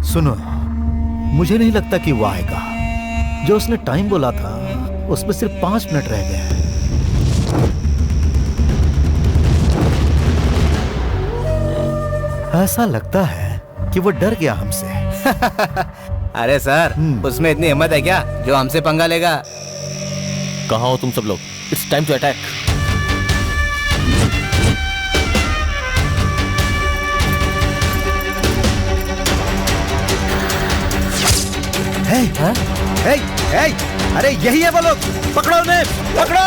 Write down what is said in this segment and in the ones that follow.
सुनो, मुझे नहीं लगता कि वो आएगा। जो उसने टाइम बोला था उसमें सिर्फ 5 मिनट रह गए हैं। ऐसा लगता है कि वो डर गया हमसे। अरे सर, उसमें इतनी हिम्मत है क्या जो हमसे पंगा लेगा? कहाँ हो तुम सब लोग? It's time to attack. अरे यही है वो लोग, पकड़ो उन्हें, पकड़ो।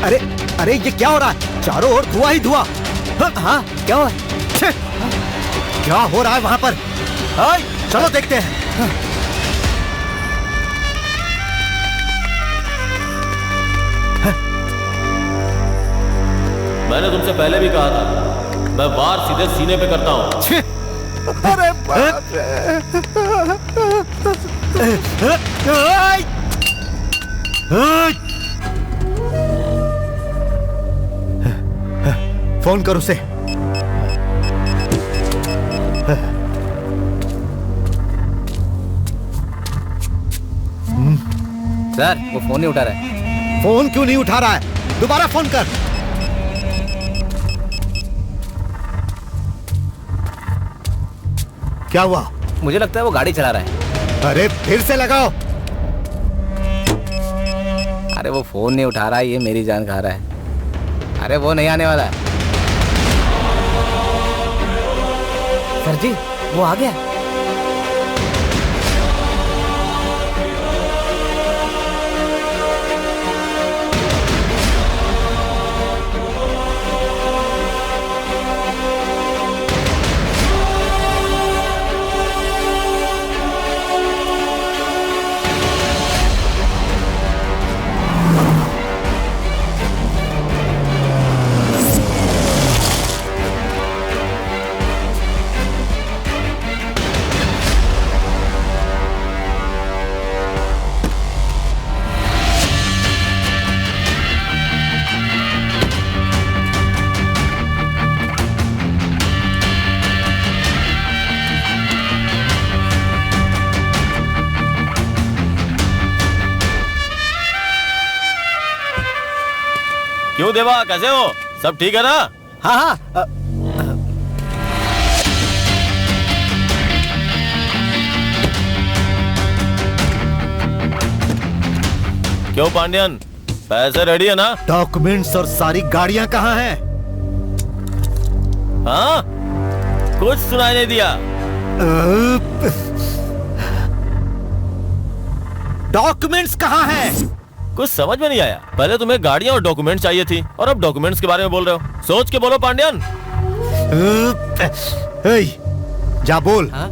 अरे अरे ये क्या हो रहा है? चारों ओर धुआं ही धुआं। हाँ, क्या हुआ? क्या हो रहा है वहां पर? चलो देखते हैं। मैंने तुमसे पहले भी कहा था, मैं वार सीधे सीने पे करता हूँ। अरे बाप रे। फोन कर उसे। सर, वो फोन नहीं उठा रहा है। फोन क्यों नहीं उठा रहा है? दोबारा फोन कर। क्या हुआ? मुझे लगता है वो गाड़ी चला रहा है। अरे फिर से लगाओ। अरे वो फोन नहीं उठा रहा है, ये मेरी जान खा रहा है। अरे वो नहीं आने वाला है। सर जी, वो आ गया। क्यों देवा, कैसे हो? सब ठीक है ना? हाँ। क्यों पांड्यन, पैसे रेडी है ना? डॉक्यूमेंट्स और सारी गाड़ियां कहाँ हैं? हाँ, कुछ सुनाई नहीं दिया। डॉक्यूमेंट्स कहाँ हैं? कुछ समझ में नहीं आया। पहले तुम्हें गाड़ियां और डॉक्यूमेंट्स चाहिए थी और अब डॉक्यूमेंट्स के बारे में बोल रहे हो। सोच के बोलो पांड्यन। जा बोल। हाँ?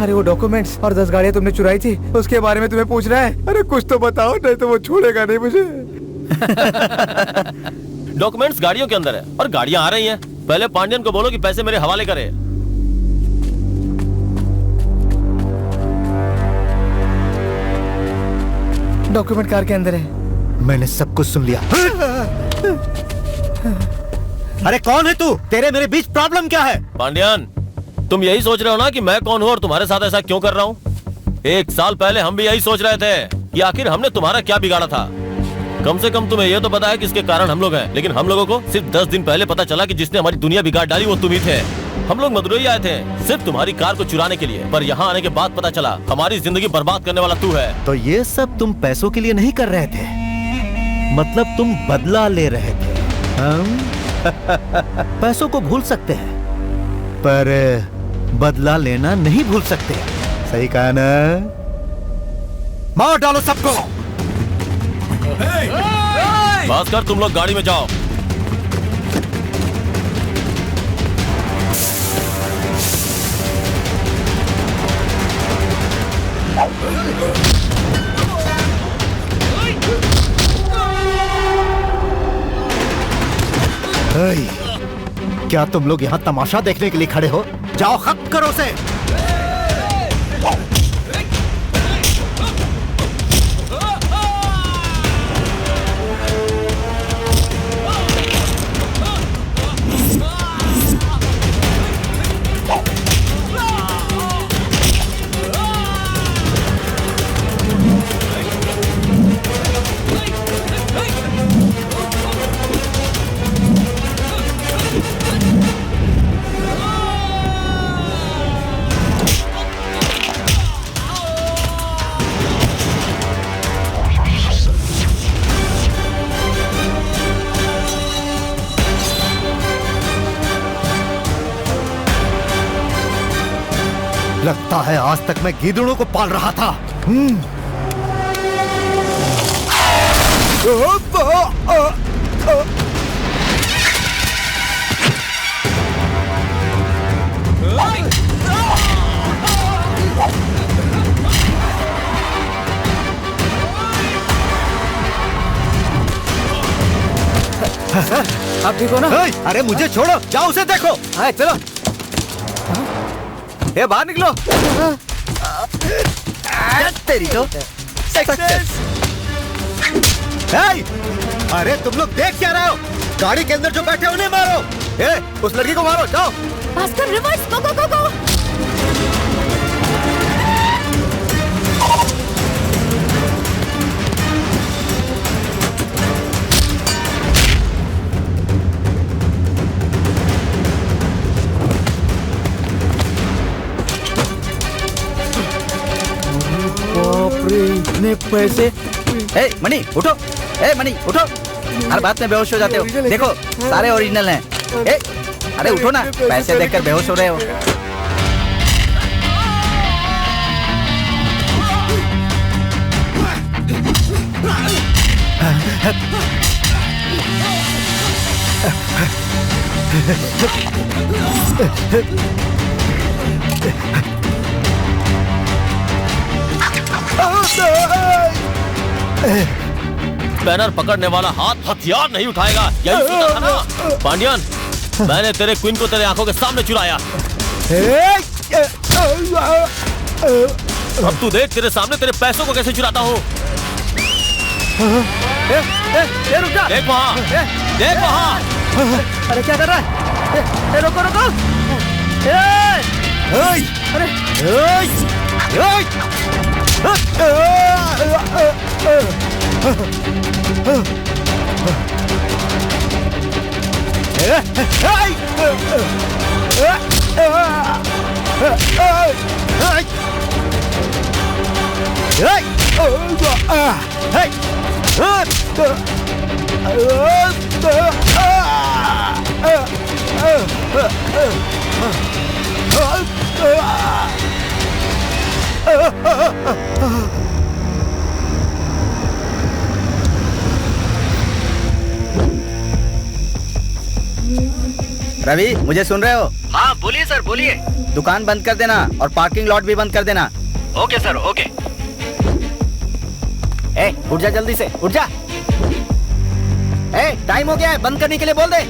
अरे वो डॉक्यूमेंट्स और 10 गाड़ियां तुमने चुराई थी, उसके बारे में तुम्हें पूछ रहा है। अरे कुछ तो बताओ, नहीं तो वो छोड़ेगा नहीं मुझे। डॉक्यूमेंट्स गाड़ियों के अंदर है और गाड़ियां आ रही हैं। पहले पांड्यन को बोलो कि पैसे मेरे हवाले करे। डॉक्यूमेंट कार के अंदर है। मैंने सब कुछ सुन लिया। अरे कौन है तू? तेरे मेरे बीच प्रॉब्लम क्या है? पांड्यन, तुम यही सोच रहे हो ना कि मैं कौन हूँ और तुम्हारे साथ ऐसा क्यों कर रहा हूँ? 1 साल पहले हम भी यही सोच रहे थे कि आखिर हमने तुम्हारा क्या बिगाड़ा था। कम से कम तुम्हें ये तो पता है किसके कारण हम लोग हैं, लेकिन हम लोगों को सिर्फ 10 दिन पहले पता चला कि जिसने हमारी दुनिया बिगाड़ डाली वो तुम ही थे। हम लोग मदुरई आए थे सिर्फ तुम्हारी कार को चुराने के लिए, पर यहाँ आने के बाद पता चला हमारी जिंदगी बर्बाद करने वाला तू है। तो ये सब तुम पैसों के लिए नहीं कर रहे थे, मतलब तुम बदला ले रहे थे। हम पैसों को भूल सकते हैं पर बदला लेना नहीं भूल सकते। सही कहा ना? मार डालो सबको। भास्कर तुम लोग गाड़ी में जाओ। क्या तुम लोग यहाँ तमाशा देखने के लिए खड़े हो? जाओ खत्म करो उसे। लगता है आज तक मैं गीदड़ों को पाल रहा था। आप ठीक हो ना? अरे मुझे छोड़ो, जाओ उसे देखो। चलो ये बाहर निकलो। तेरी तो सक्सेस। अरे तुम लोग देख क्या रहे हो? गाड़ी के अंदर जो बैठे उन्हें मारो। उस लड़की को मारो, जाओ। भास्कर रिवर्स, गो गो गो गो। इतने पैसे। मनी उठो, मनी उठो। हर बात में बेहोश हो जाते हो। देखो सारे ओरिजिनल हैं। अरे उठो ना, पैसे देखकर बेहोश हो रहे हो। बैनर पकड़ने वाला हाथ हथियार नहीं उठाएगा, यही सोचा था ना? पांड्यन, मैंने तेरे क्वीन को तेरे आंखों के सामने चुराया। अब तू देख तेरे सामने तेरे पैसों को कैसे चुराता हूँ। रुक जा। देख वहाँ, देख वहाँ। अरे क्या कर रहा है? रुको रुको। रवि, मुझे सुन रहे हो? हाँ बोलिए सर, बोलिए। दुकान बंद कर देना और पार्किंग लॉट भी बंद कर देना। Okay sir, okay. उठ जा, जल्दी से उठ जा। टाइम हो गया है, बंद करने के लिए बोल दे।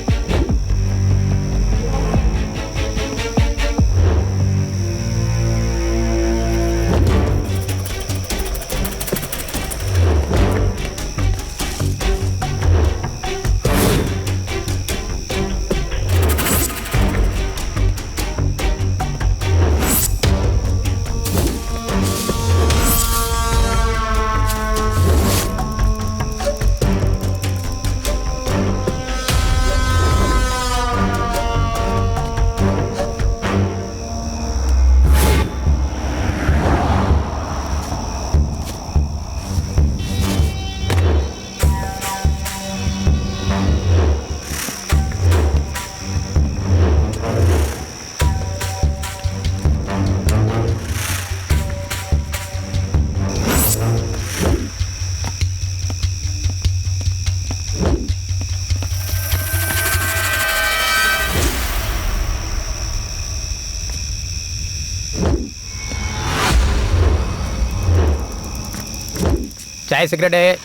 चाय सिगरेट है,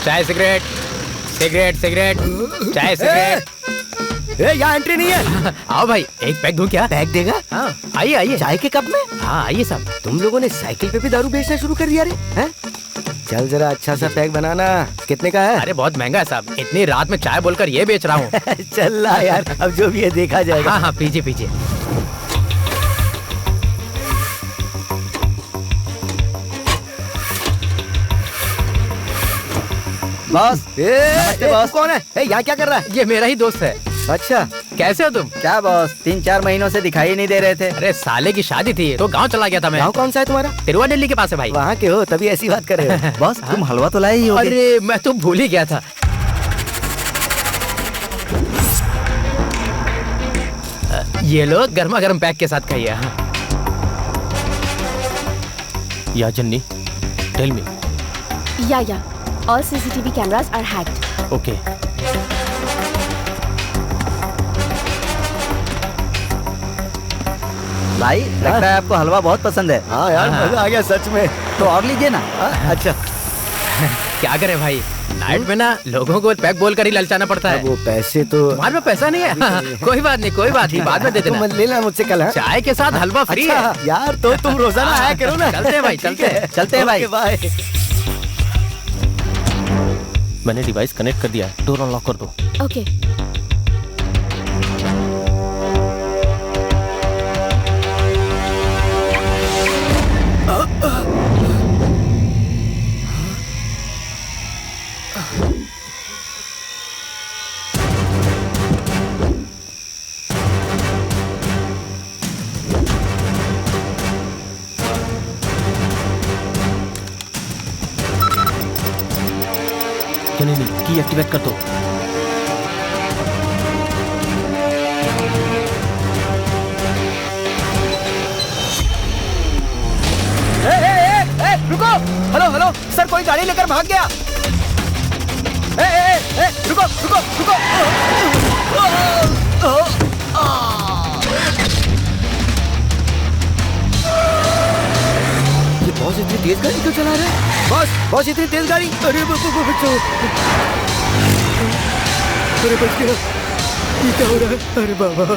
चाय सिगरेट, सिगरेट सिगरेट, चाय सिगरेट। यहाँ एंट्री नहीं है। आओ भाई, एक पैक दूं क्या? पैक देगा? हाँ आइए आइए। चाय के कप में? हाँ आइए साहब। तुम लोगों ने साइकिल पे भी दारू बेचना शुरू कर दिया रे? हैं? चल जरा अच्छा सा पैक बनाना। कितने का है? अरे बहुत महंगा है साहब, इतनी रात में चाय बोलकर ये बेच रहा हूँ। चल ला यार, अब जो भी है देखा जाएगा। हाँ हाँ पीजिए पीजिए। बॉस नमस्ते बॉस। कौन है? यहाँ क्या कर रहा है? ये मेरा ही दोस्त है। अच्छा, कैसे हो तुम? क्या बॉस, 3-4 महीनों से दिखाई नहीं दे रहे थे। अरे साले की शादी थी तो गांव चला गया था मैं। गाँव कौन सा है तुम्हारा? तिरुवनंतपुरम के पास है भाई। वहाँ के हो तभी ऐसी बात कर रहे हो। बॉस तुम हलवा तो लाए ही होगे। अरे मैं तो भूल ही गया था। ये लो गर्मा गर्म पैक के साथ खाइए। हाँ। या जन्नी, tell me. Yeah. All CCTV cameras are hacked. Okay. भाई लगता है आपको हलवा बहुत पसंद है। हाँ यार, मजा आ गया सच में। तो और लीजिए ना। अच्छा, क्या करें भाई, नाइट में ना लोगों को पैक बोल कर ही ललचाना पड़ता है। वो पैसे तो तुम्हारे पास पैसा नहीं है? हाँ, कोई बात नहीं कोई बात नहीं, बाद में दे तुम देना। ले लेना मुझसे कल। हाँ? चाय के साथ हलवा फ्री है। अच्छा, यार तो तुम रोजाना आया करो ना। चलते हैं भाई, चलते हैं। चलते हैं भाई। Okay, bye. मैंने डिवाइस कनेक्ट कर दिया है, डोर अनलॉक कर दो। Okay. नहीं, की एक्टिवेट कर दो। रुको। हेलो हेलो सर, कोई गाड़ी लेकर भाग गया। रुको रुको रुको। ये बॉस इतनी तेज गाड़ी क्यों चला रहा है? बॉस इतनी तेज गाड़ी। अरे बच्चों, अरे बच गया। ये क्या हो रहा है? अरे बाबा।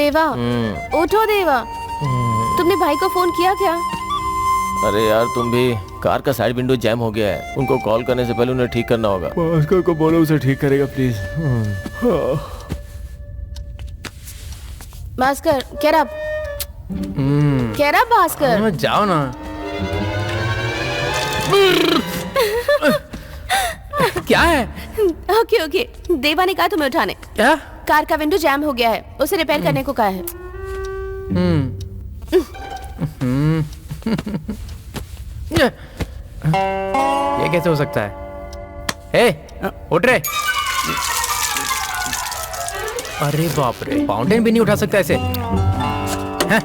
देवा, उठो देवा। तुमने भाई को फोन किया क्या? अरे यार तुम भी, कार का साइड विंडो जैम हो गया है, उनको कॉल करने से पहले उन्हें ठीक करना होगा। भास्कर को बोलो उसे ठीक करेगा please. Bhaskar, get up. Get up, Bhaskar. जाओ ना। क्या है? ओके ओके, देवा ने कहा तुम्हें उठाने। क्या? कार का विंडो जैम हो गया है, उसे रिपेयर करने को कहा है। ये कैसे हो सकता है? ए, उठ रे। अरे बाप रे, फाउंटेन भी नहीं उठा सकता ऐसे। हैं?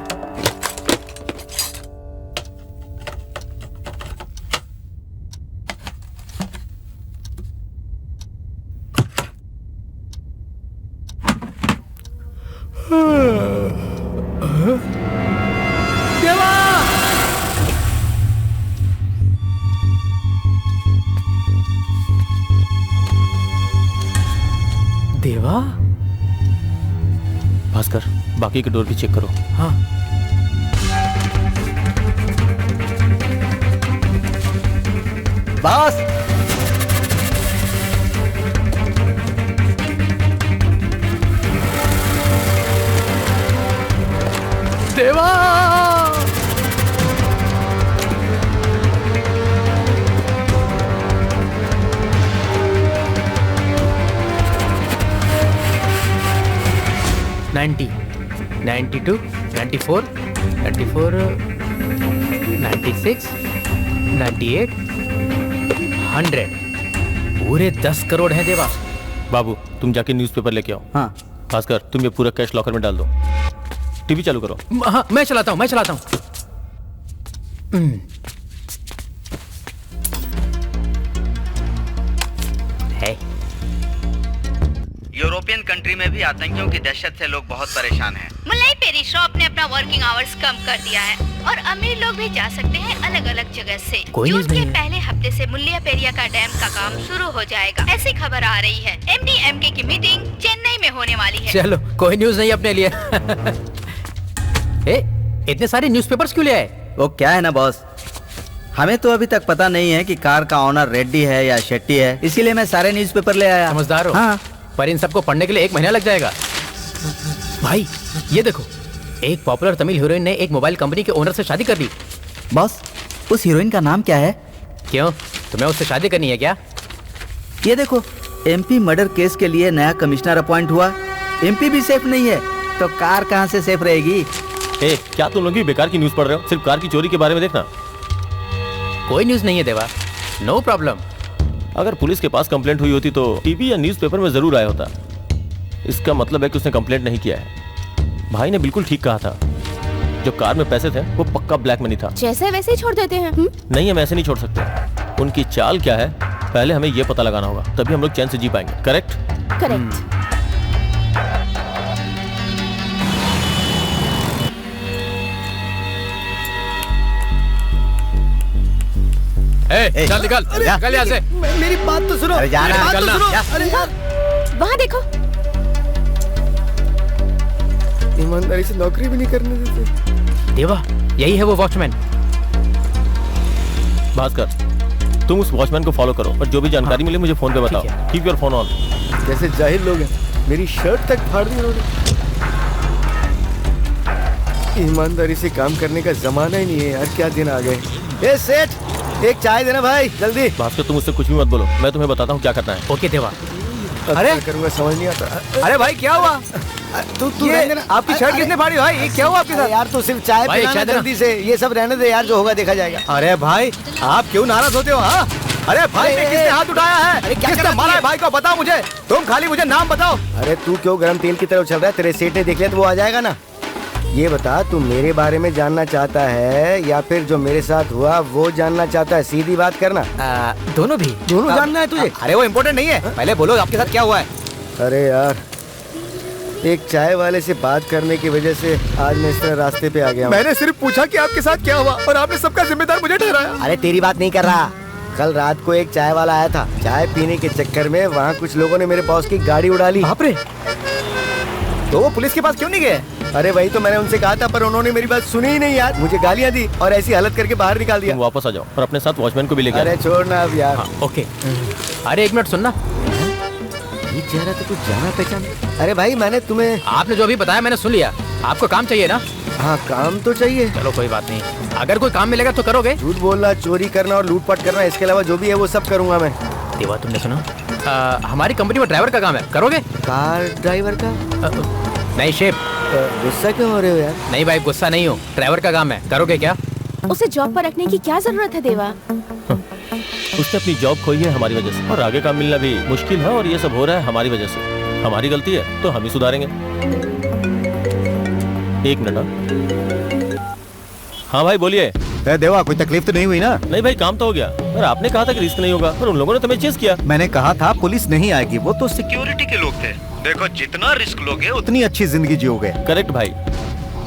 देवा? भास्कर, बाकी के डोर भी चेक करो। हाँ। बॉस, देवा! नाइन्टी, 92, 94, 94, 96, 98, 100। पूरे 10 करोड़ हैं देवा। बाबू तुम जाके न्यूज़पेपर लेके आओ। हाँ भास्कर तुम ये पूरा कैश लॉकर में डाल दो। टीवी चालू करो। हाँ, मैं चलाता हूँ। है। यूरोपियन कंट्री में भी आतंकियों की दहशत से लोग बहुत परेशान हैं। मुल्लाई पेरी शॉप ने अपना वर्किंग आवर्स कम कर दिया है और अमीर लोग भी जा सकते हैं अलग अलग जगह से। जून के पहले हफ्ते से मुल्लिया पेरिया का डैम का काम शुरू हो जाएगा, ऐसी खबर आ रही है। MDMK की मीटिंग चेन्नई में होने वाली है। चलो, कोई न्यूज नहीं अपने लिए। ए, इतने सारे न्यूज़पेपर्स क्यों ले आए? वो क्या है ना बॉस, हमें तो अभी तक पता नहीं है कि कार का ऑनर रेड्डी है या शेट्टी है, इसीलिए मैं सारे न्यूज़पेपर ले आया। समझदार हो। हाँ। पर इन सबको पढ़ने के लिए 1 महीना लग जाएगा। भाई ये देखो, एक पॉपुलर तमिल हीरोइन ने एक मोबाइल कंपनी के ओनर से शादी कर ली। बॉस, उस हीरोइन का नाम क्या है? क्यों, तुम्हें उससे शादी करनी है क्या? ये देखो, MP मर्डर केस के लिए नया कमिश्नर अपॉइंट हुआ। MP भी सेफ नहीं है तो कार कहाँ से सेफ रहेगी? ए, क्या तुम लोग भी बेकार की न्यूज़ पढ़ रहे हो? सिर्फ कार की चोरी के बारे में देखना। कोई न्यूज नहीं है देवा, नो प्रॉब्लम। अगर पुलिस के पास कंप्लेंट हुई होती तो टीवी या न्यूज़पेपर में जरूर आया होता। इसका मतलब है कि उसने कंप्लेंट नहीं किया है। भाई ने बिल्कुल ठीक कहा था, जो कार में पैसे थे वो पक्का ब्लैक मनी था। जैसे वैसे ही छोड़ देते हैं। नहीं, हम ऐसे नहीं छोड़ सकते। उनकी चाल क्या है पहले हमें ये पता लगाना होगा, तभी हम लोग चैन से जी पाएंगे। करेक्ट? करेक्ट। चल निकल, निकल यहाँ से। मेरी बात तो सुनो। अरे जाना, मेरी बात तो सुनो। अरे यार, वहाँ देखो। ईमानदारी से नौकरी भी नहीं करने देते। देवा, यही है वो वॉचमैन। भास्कर, तुम उस वॉचमैन को फॉलो करो और जो भी जानकारी मिले मुझे फोन पे बताओ। Keep your phone on. जैसे जाहिल लोग हैं, मेरी शर्ट तक फाड़ दी उन्होंने। ईमानदारी से काम करने का जमाना ही नहीं है यार, क्या दिन आ गए। ए सेठ, एक चाय देना भाई, जल्दी। भास्कर तुम मुझसे कुछ भी मत बोलो, मैं तुम्हें बताता हूँ क्या करना है। ओके देवा। अरे करूँगा, समझ नहीं आता। अरे भाई क्या हुआ? तू ये आपकी शर्ट किसने फाड़ी भाई? ये क्या हुआ आपके साथ? यार, तू सिर्फ चाय भाई, पिलाना चाय देना। जल्दी से। ये सब रहने दे यार, जो होगा देखा जाएगा। अरे भाई, आप क्यों नाराज होते हो? हाँ, अरे भाई पे किसने हाथ उठाया है? अरे क्या किसने कर मारा रहा है भाई को? बताओ मुझे। तुम खाली मुझे नाम बताओ। अरे तू क्यों गरम तेल की तरफ चल रहा है? तेरे सेठ ने देख लिया तो वो आ जाएगा ना। ये बता, तू मेरे बारे में जानना चाहता है या फिर जो मेरे साथ हुआ वो जानना चाहता है? सीधी बात करना। दोनों भी। दोनों जानना है तुझे? अरे वो इम्पोर्टेंट नहीं है, पहले बोलो आपके साथ क्या हुआ है। अरे यार, एक चाय वाले से बात करने की वजह से आज मैं इस तरह रास्ते पे आ गया हूँ। मैंने सिर्फ पूछा कि आपके साथ क्या हुआ और आपने सबका जिम्मेदार मुझे ठहराया। अरे तेरी बात नहीं कर रहा। कल रात को एक चाय वाला आया था, चाय पीने के चक्कर में वहाँ कुछ लोगों ने मेरे बॉस की गाड़ी उड़ा ली। बाप रे, तो वो पुलिस के पास क्यों नहीं गए? अरे वही तो मैंने उनसे कहा था, पर उन्होंने मेरी बात सुनी ही नहीं यार। मुझे गालियाँ दी और ऐसी हालत करके बाहर निकाल दिया। तुम वापस आ जाओ और अपने साथ वॉचमैन को भी लेके अरे छोड़ ना अब यार। हाँ, ओके। अरे एक मिनट सुनना। ये चेहरा तो कुछ जाना पहचान। अरे भाई मैंने तुम्हें, आपने जो अभी बताया मैंने सुन लिया। आपको काम चाहिए ना? हाँ काम तो चाहिए। चलो कोई बात नहीं, अगर कोई काम मिलेगा तो करोगे? झूठ बोलना, चोरी करना और लूटपाट करना, इसके अलावा जो भी है वो सब करूंगा मैं। देवा तुमने सुना? हमारी कंपनी में ड्राइवर का काम है, करोगे? कार ड्राइवर का? नहीं शेफ। गुस्सा क्यों हो रहे हो यार? नहीं भाई गुस्सा नहीं हो, ड्राइवर का काम है, करोगे क्या? उसे जॉब पर रखने की क्या जरूरत है देवा? उसने अपनी जॉब खोई है हमारी वजह से, और आगे काम मिलना भी मुश्किल है, और ये सब हो रहा है हमारी वजह से। हमारी गलती है तो हम ही सुधारेंगे। एक मिनट। हाँ भाई बोलिए। देवा कोई तकलीफ तो नहीं हुई ना? नहीं भाई काम तो हो गया, पर आपने कहा था कि रिस्क नहीं होगा, पर उन लोगों ने तुम्हें चेस किया। मैंने कहा था पुलिस नहीं आएगी, वो तो सिक्योरिटी के लोग थे। देखो जितना रिस्क लोगे उतनी अच्छी जिंदगी जियोगे। करेक्ट भाई।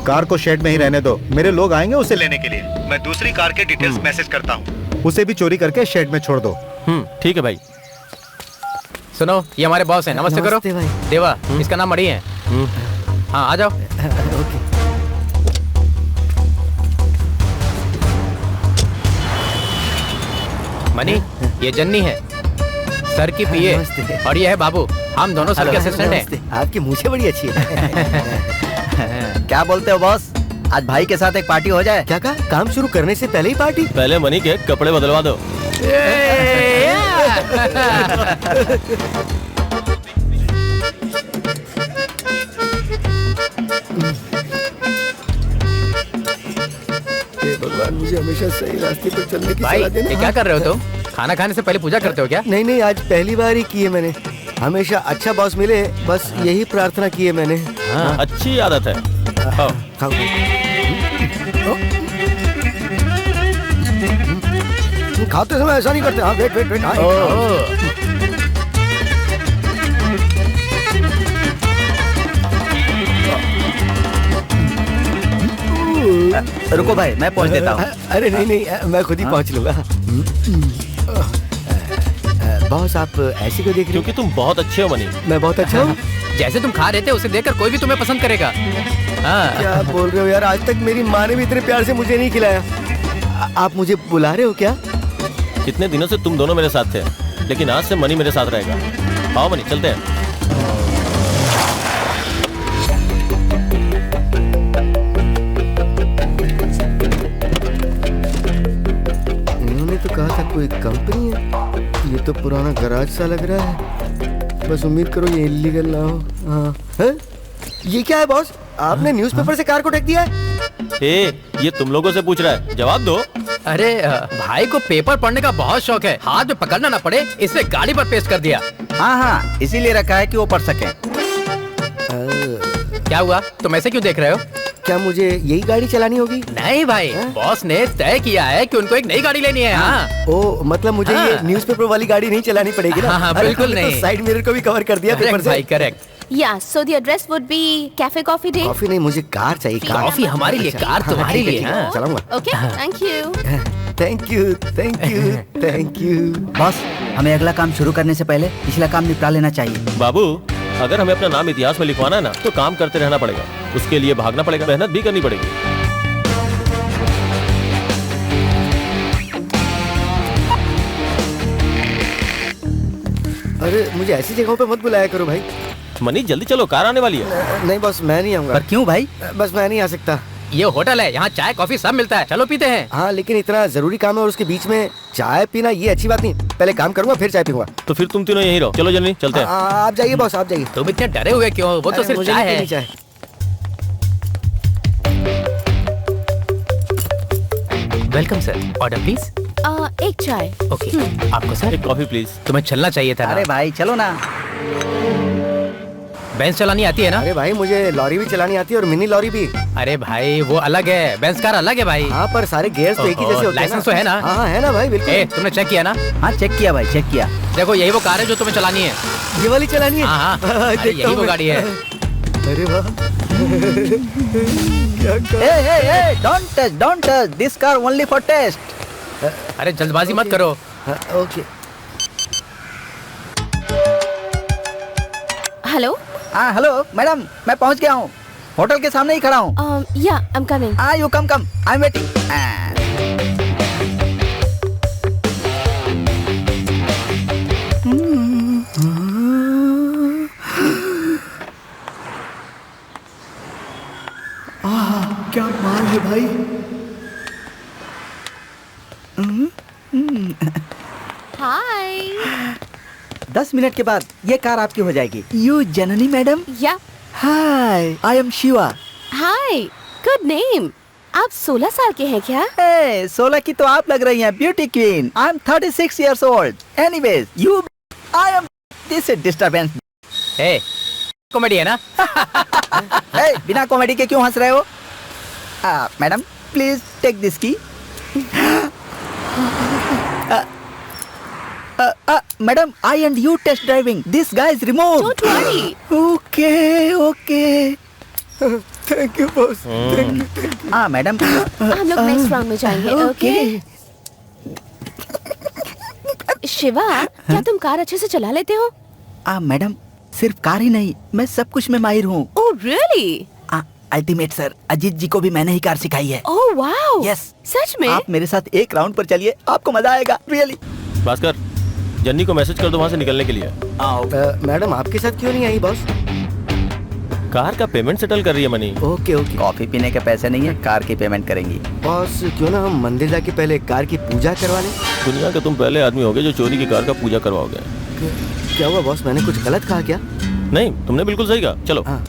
कार को शेड में ही रहने दो, मेरे लोग आएंगे उसे लेने के लिए। मैं दूसरी कार के डिटेल्स मैसेज करता हूँ, उसे भी चोरी करके शेड में छोड़ दो। ठीक है भाई। सुनो ये हमारे बॉस हैं, नमस्ते करो। नमस्ते भाई। देवा इसका नाम मणि है। हाँ आ जाओ। ओके। मनी ये जन्नी है, सर की पीए, नमस्ते। और ये है बाबू, हम दोनों सर के असिस्टेंट हैं। नमस्ते। आपकी मूछें बड़ी अच्छी है। क्या बोलते हो बॉस, आज भाई के साथ एक पार्टी हो जाए? क्या कहा? काम शुरू करने से पहले ही पार्टी? पहले मनी के कपड़े बदलवा दो। भगवान मुझे हमेशा सही रास्ते पर चलने की भाई सलाह देना। ये क्या कर रहे हो तुम? खाना खाने से पहले पूजा करते हो क्या? नहीं नहीं, आज पहली बार ही की है मैंने। हमेशा अच्छा बॉस मिले, बस यही प्रार्थना की है मैंने। हाँ। अच्छी आदत है। आओ। खाओ। खाते समय ऐसा नहीं करते। हाँ वेट वेट वेट। हाँ, रुको भाई मैं पहुंच देता हूँ। अरे नहीं नहीं, मैं खुद ही पहुंच लूंगा। बॉस आप ऐसे क्यों देख रहे हो? क्योंकि तुम बहुत अच्छे हो मनी। मैं बहुत अच्छा हूँ। जैसे तुम खा रहे थे उसे देखकर कोई भी तुम्हें पसंद करेगा। हाँ। क्या बोल रहे हो यार? आज तक मेरी माँ ने भी इतने प्यार से मुझे नहीं खिलाया। आप मुझे बुला रहे हो क्या? इतने दिनों से तुम दोनों मेरे साथ थे, लेकिन आज से मनी मेरे साथ रहेगा। आओ मनी चलते हैं। इन्होंने तो कहा था कोई कंपनी है, ये तो पुराना गराज सा लग रहा है। बस उम्मीद करो ये इलीगल ना हो। हाँ है? ये क्या है बॉस? आपने न्यूज़पेपर से कार को ढक दिया है? ये तुम लोगों से पूछ रहा है, जवाब दो। अरे भाई को पेपर पढ़ने का बहुत शौक है, हाथ में पकड़ना ना पड़े इसलिए गाड़ी पर पेस्ट कर दिया। हाँ हाँ इसीलिए रखा है कि वो पढ़ सके। क्या हुआ, तुम ऐसे क्यों देख रहे हो? क्या मुझे यही गाड़ी चलानी होगी? नहीं भाई, बॉस ने तय किया है कि उनको एक नई गाड़ी लेनी है। हाँ। ओ मतलब मुझे ये न्यूज़पेपर वाली गाड़ी नहीं चलानी पड़ेगी ना? हाँ, अरे, बिल्कुल हमने तो नहीं। साइड मिरर को भी कवर कर दिया पेपर से। भाई correct. Yeah, so the address would be Cafe Coffee Day. Coffee नहीं, मुझे कार चाहिए। कार। कॉफी हमारे लिए, कार तुम्हारे लिए। हाँ। चलाऊंगा। Okay, thank you. Thank you thank you thank you. Boss हमें अगला काम शुरू करने से पहले पिछला काम निपटा लेना चाहिए। बाबू अगर हमें अपना नाम इतिहास में लिखवाना है ना, तो काम करते रहना पड़ेगा। उसके लिए भागना पड़ेगा, मेहनत भी करनी पड़ेगी। अरे मुझे ऐसी जगहों पे मत बुलाया करो भाई। मनी जल्दी चलो, कार आने वाली है। नहीं बॉस मैं नहीं आऊंगा। पर क्यों भाई? बस मैं नहीं आ सकता। ये होटल है, यहाँ चाय कॉफी सब मिलता है, चलो पीते हैं। हाँ लेकिन इतना जरूरी काम है और उसके बीच में चाय पीना ये अच्छी बात नहीं। पहले काम करूंगा फिर चाय पीऊंगा। तो फिर तुम तीनों यहीं रहो। चलो जल्दी चलते हैं। आप जाइए बॉस, आप जाइए। तुम इतने डरे हुए क्यों? वो तो सिर्फ मुझे चाय नहीं है। पीनी चाय। Welcome sir, order please. एक चाय। ओके आपको सर? एक कॉफी प्लीज। तुम्हें चलना चाहिए था ना। अरे भाई चलो ना। बेंच चलानी आती है ना? अरे भाई मुझे लॉरी भी चलानी आती है और मिनी लॉरी भी। अरे भाई वो अलग है, बेंच कार अलग है भाई। हाँ पर सारे गियर्स तो एक ही जैसे होते हैं। लाइसेंस तो है ना? हाँ है ना भाई, बिल्कुल। ए, तुमने चेक किया ना? हाँ चेक किया भाई, चेक किया। देखो यही वो कार है जो तुम्हें चलानी है। ये वाली चलानी है? हाँ हाँ, अरे देखता यही हूँ वो मैं। गाड़ी है। अरे वाह। क्या ए don't touch this car only for test. अरे जल्दबाजी मत करो। ओके। हेलो। हाँ हेलो मैडम, मैं पहुंच गया हूँ। होटल के सामने ही खड़ा हूँ। Yeah, I'm coming. You come. I'm waiting. क्या माल है भाई। 10 मिनट के बाद ये कार आपकी हो जाएगी। You Janani madam. Yeah. Hi, I am Shiva. Hi. Good name. आप 16 साल के हैं क्या? 16 की तो आप लग रही हैं, beauty queen. I am 36 years old. Anyways, you, I am this is disturbance. A, comedy है ना? बिना कॉमेडी के क्यों हंस रहे हो? मैडम, प्लीज टेक दिस की। Madam, I and you test driving. This guy is removed. Don't worry. Okay. Thank you boss, thank you. Madam. हम लोग नेक्स्ट राउंड में जाएंगे, ओके? शिवा, क्या तुम कार अच्छे से चला लेते हो? मैडम, सिर्फ कार ही नहीं, मैं सब कुछ में माहिर हूँ। Oh really? Ultimate sir, Ajit ji को भी मैंने ही कार सिखाई है। Oh wow. Yes. सच में? आप मेरे साथ एक राउंड पर चलिए, आपको मजा आएगा, रियली। भास्कर, जन्नी को मैसेज कर दो वहाँ से निकलने के लिए। मैडम आपके साथ क्यों नहीं आई बॉस? कार का पेमेंट सेटल कर रही है मनी। ओके। कॉफी पीने के पैसे नहीं है, कार की पेमेंट करेंगी। बॉस क्यों ना हम मंदिर जाके पहले कार की पूजा करवा लें? दुनिया के तुम पहले आदमी होगे जो चोरी की कार का पूजा करवाओगे। क्या हुआ बॉस, मैंने कुछ गलत कहा क्या? नहीं, तुमने बिल्कुल सही कहा। चलो। हाँ।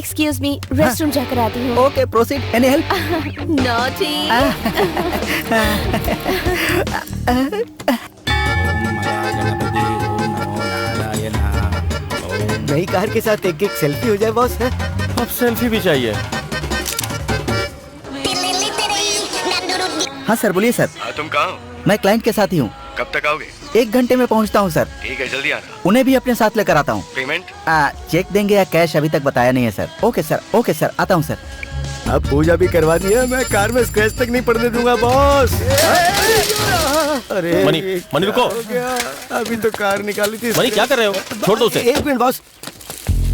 Excuse me, रेस्टरूम जाकर आती हूँ। Okay, proceed. Any help? Naughty. नई कार के साथ एक सेल्फी हो जाए बॉस। अब सेल्फी भी चाहिए। हाँ सर, बोलिए सर। तुम कहाँ हो? मैं क्लाइंट के साथ ही हूँ। कब तक आओगे? 1 घंटे में पहुँचता हूँ सर। ठीक है, जल्दी आना। उन्हें भी अपने साथ लेकर आता हूँ। पेमेंट? चेक देंगे या कैश अभी तक बताया नहीं है सर। ओके सर, आता हूँ सर। अब पूजा भी करवा दी है, मैं कार में स्क्रैच तक नहीं पड़ने दूंगा बॉस। अरे मनी रुको। अभी तो कार निकाली थी। मनी क्या कर रहे हो? छोड़ दो उसे। 1 मिनट बॉस,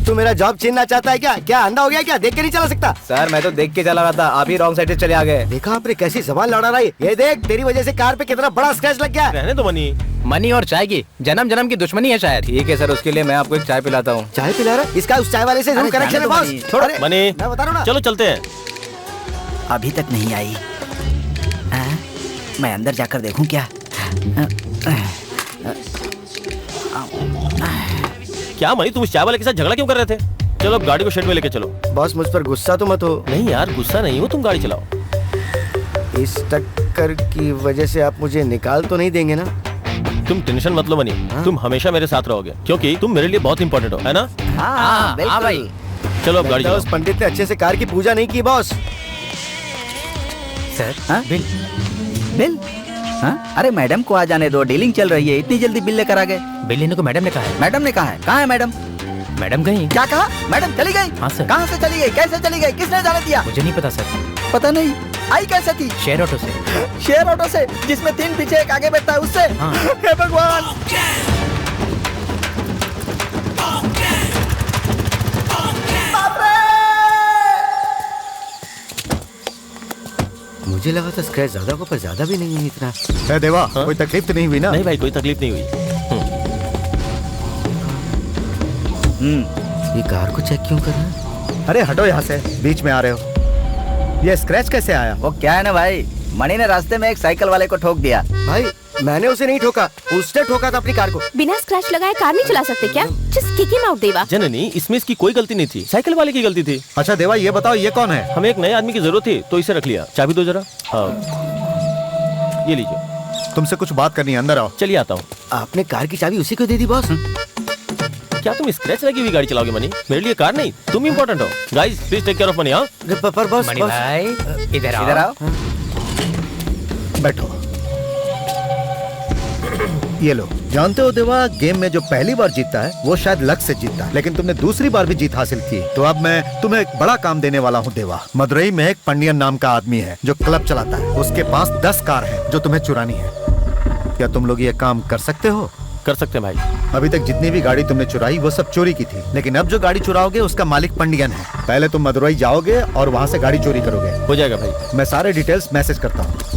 तू मेरा जॉब छीनना चाहता है क्या? क्या अंधा हो गया क्या? देख के नहीं चला सकता? सर, मैं तो देख के चला रहा था, आप ही रॉन्ग साइड से चले आ गए। देखा आपने कैसी जबान लड़ा रहा है? ये देख, तेरी वजह से कार पे कितना बड़ा स्क्रैच लग गया। रहने दो मनी। मनी और चाय की जन्म की दुश्मनी है शायद। ठीक है सर, उसके लिए मैं आपको एक चाय पिलाता हूँ। चाय पिला रहा? इसका उस चाय वाले से जरूर कनेक्शन है बॉस। छोड़ो मनी, मैं बता रहा हूँ ना। चलो चलते हैं। अभी तक नहीं आई। मैं अंदर जाकर देखूं क्या? क्या मनी, तुम इस चाय वाले के साथ झगड़ा क्यों कर रहे थे? चलो अब गाड़ी को शेड में लेके चलो। बॉस मुझ पर गुस्सा तो मत हो। नहीं यार, गुस्सा नहीं हो, तुम गाड़ी चलाओ। इस टक्कर की वजह से आप मुझे निकाल तो नहीं देंगे ना? तुम टेंशन मत लो मनी, तुम हमेशा मेरे साथ रहोगे क्योंकि तुम मेरे लिए बहुत इंपॉर्टेंट हो, है ना? हाँ भाई। चलो अब गाड़ी चलाओ। उस पंडित ने अच्छे से कार की पूजा नहीं की बॉस। Sir, bill? हाँ? अरे मैडम को आ जाने दो, डीलिंग चल रही है। इतनी जल्दी बिल लेकर आ गए? बिल लेने को मैडम ने कहा है। मैडम ने कहा है? कहाँ है मैडम? मैडम गई। क्या कहा? मैडम चली गई? हाँ सर। कहाँ से चली गई? कैसे चली गई? किसने जाने दिया? मुझे नहीं पता सर। पता नहीं। आई कैसे थी? शेयर ऑटो से। शेयर ऑटो से, जिसमें 3 पीछे 1 आगे बैठता है, उससे? हाँ। हे भगवान। मुझे लगा था स्क्रैच ज्यादा को, पर ज्यादा भी नहीं है इतना। है देवा, कोई तकलीफ तो नहीं हुई ना? नहीं भाई, कोई तकलीफ नहीं हुई। ये कार को चेक क्यों कर रहा है? अरे हटो यहाँ से, बीच में आ रहे हो। ये स्क्रैच कैसे आया? वो क्या है ना भाई, मणि ने रास्ते में एक साइकिल वाले को ठोक दिया। भाई मैंने उसे नहीं ठोका, उसने ठोका था अपनी कार को। बिना स्क्रैच लगाए कार नहीं चला सकते क्या? जस्ट किक हिम आउट देवा। जननी, इसमें इसकी कोई गलती नहीं थी, साइकिल वाले की गलती थी। अच्छा देवा, ये बताओ ये कौन है? हमें एक नए आदमी की जरूरत थी तो इसे रख लिया। चाबी दो जरा। हाँ, ये लीजिए। तुमसे कुछ बात करनी है, अंदर आओ। चलिए आता हूँ। आपने कार की चाबी उसी को दे दी बॉस? क्या तुम स्क्रैच लगी हुई गाड़ी चलाओगे मनी? मेरे लिए कार नहीं, तुम इम्पोर्टेंट हो। Guys please take care of money. हाँ पर बॉस, मणि भाई, इधर आओ। बैठो। ये लो। जानते हो देवा, गेम में जो पहली बार जीतता है वो शायद लक से जीतता है, लेकिन तुमने दूसरी बार भी जीत हासिल की। तो अब मैं तुम्हें एक बड़ा काम देने वाला हूँ देवा। मदुरई में एक पंडियन नाम का आदमी है जो क्लब चलाता है। उसके पास 10 कार है जो तुम्हें चुरानी है। क्या तुम लोग ये काम कर सकते हो? कर सकते हैं भाई। अभी तक जितनी भी गाड़ी तुमने चुराई वो सब चोरी की थी, लेकिन अब जो गाड़ी चुराओगे उसका मालिक पंडियन है। पहले तुम मदुरई जाओगे और वहाँ से गाड़ी चोरी करोगे। हो जाएगा भाई। मैं सारे डिटेल्स मैसेज करता हूँ।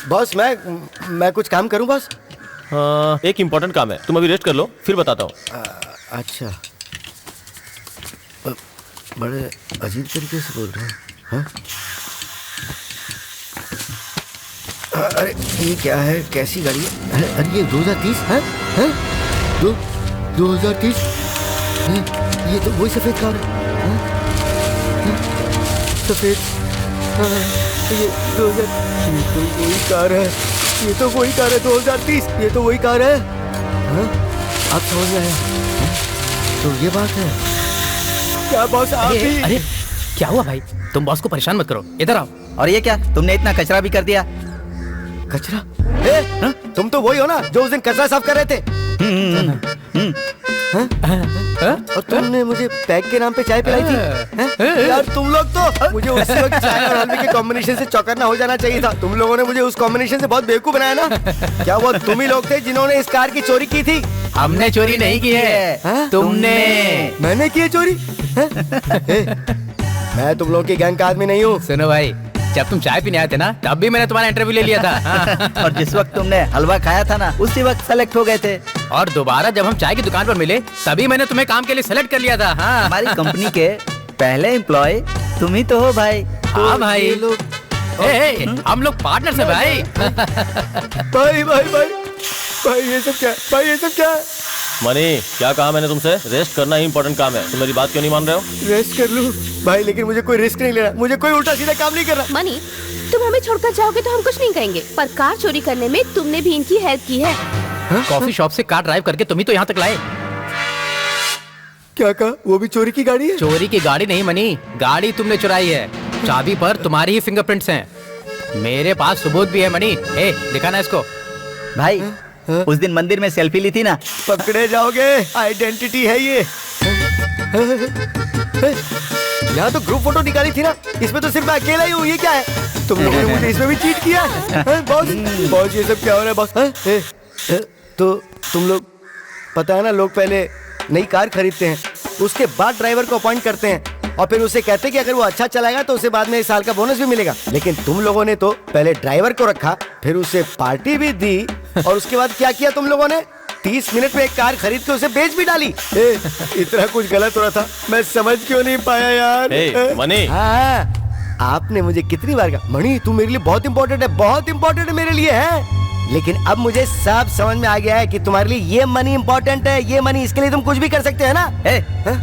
बॉस मैं कुछ काम करूं बॉस? हाँ, एक इम्पोर्टेंट काम है, तुम अभी रेस्ट कर लो, फिर बताता हूँ। अच्छा, बड़े अजीब तरीके से बोल रहे हैं। हाँ? अरे ये क्या है, कैसी गाड़ी है? अरे ये 2030 है? हैं? 2030? ये तो वही सफेद कार है। सफेद, ये 2000, ये तो वही कार है। ये तो वही कार है 2030, ये तो वही कार है। हाँ? आप समझ में आया? तो ये बात है क्या बॉस? आप भी अरे क्या हुआ भाई? तुम बॉस को परेशान मत करो, इधर आओ। और ये क्या, तुमने इतना कचरा भी कर दिया? कचरा? तुम तो वही हो ना जो उस दिन कचरा साफ कर रहे थे। और तुमने मुझे पैक के नाम पे चाय पिलाई थी। यार तुम लोग तो, मुझे उस वक्त चाय और हल्दी के कॉम्बिनेशन से चौकन्ना हो जाना चाहिए था। तुम लोगों ने मुझे उस कॉम्बिनेशन से बहुत बेवकूफ बनाया ना। क्या वो तुम ही लोग थे जिन्होंने इस कार की चोरी की थी? हमने चोरी नहीं की है, तुमने। मैंने की है चोरी? मैं तुम लोगों की गैंग का आदमी नहीं हूँ। सुनो भाई, जब तुम चाय पीने आए थे ना, तब भी मैंने तुम्हारा इंटरव्यू ले लिया था। और जिस वक्त तुमने हलवा खाया था ना, उसी वक्त सेलेक्ट हो गए थे। और दोबारा जब हम चाय की दुकान पर मिले, तभी मैंने तुम्हें काम के लिए सेलेक्ट कर लिया था। हाँ। हमारी कंपनी के पहले एम्प्लॉय तुम ही तो हो भाई। हाँ भाई, हम लोग पार्टनर्स हैं भाई। भाई भाई भाई भाई ये सब क्या? भाई ये सब क्या? मनी, क्या कहा मैंने तुमसे? रेस्ट करना ही इम्पोर्टेंट काम है, तुम मेरी बात क्यों नहीं मान रहे हो? रेस्ट कर लूं भाई, लेकिन मुझे कोई रिस्क नहीं लेना, मुझे कोई उल्टा सीधा काम नहीं करना। मनी, तुम हमें छोड़कर जाओगे तो हम कुछ नहीं कहेंगे, पर कार चोरी करने में तुमने भी इनकी हेल्प की है। कॉफी शॉप से कार ड्राइव करके तुम ही तो यहाँ तक लाए। क्या कहा? वो भी चोरी की गाड़ी है? चोरी की गाड़ी नहीं मनी, गाड़ी तुमने चुराई है। चाबी पर तुम्हारी ही फिंगरप्रिंट्स हैं। मेरे पास सबूत भी है मनी। ए, दिखाना इसको। भाई उस दिन मंदिर में सेल्फी ली थी ना? पकड़े जाओगे, आइडेंटिटी है ये। यहाँ तो ग्रुप फोटो निकाली थी ना, इसमें तो सिर्फ मैं अकेला ही हूँ। ये क्या है? तुम लोगों ने मुझे इसमें भी चीट किया है? बॉस बॉस ये सब क्या हो रहा है बॉस? तो तुम लोग, पता है ना, लोग पहले नई कार खरीदते हैं, उसके बाद ड्राइवर को अपॉइंट करते हैं और फिर उसे कहते हैं कि अगर वो अच्छा चलाएगा तो उसे बाद में 1 साल का बोनस भी मिलेगा। लेकिन तुम लोगों ने तो पहले ड्राइवर को रखा, फिर उसे पार्टी भी दी, और उसके बाद क्या किया तुम लोगों ने? 30 मिनट में एक कार खरीद के उसे बेच भी डाली। इतना कुछ गलत हो रहा था, मैं समझ क्यों नहीं पाया यार? मनी, हाँ, आपने मुझे कितनी बार कहा, मणि तू मेरे लिए बहुत इंपॉर्टेंट है, बहुत इंपॉर्टेंट है मेरे लिए, है। लेकिन अब मुझे सब समझ में आ गया है कि तुम्हारे लिए ये मनी इंपॉर्टेंट है, ये मनी, इसके लिए तुम कुछ भी कर सकते हैं ना।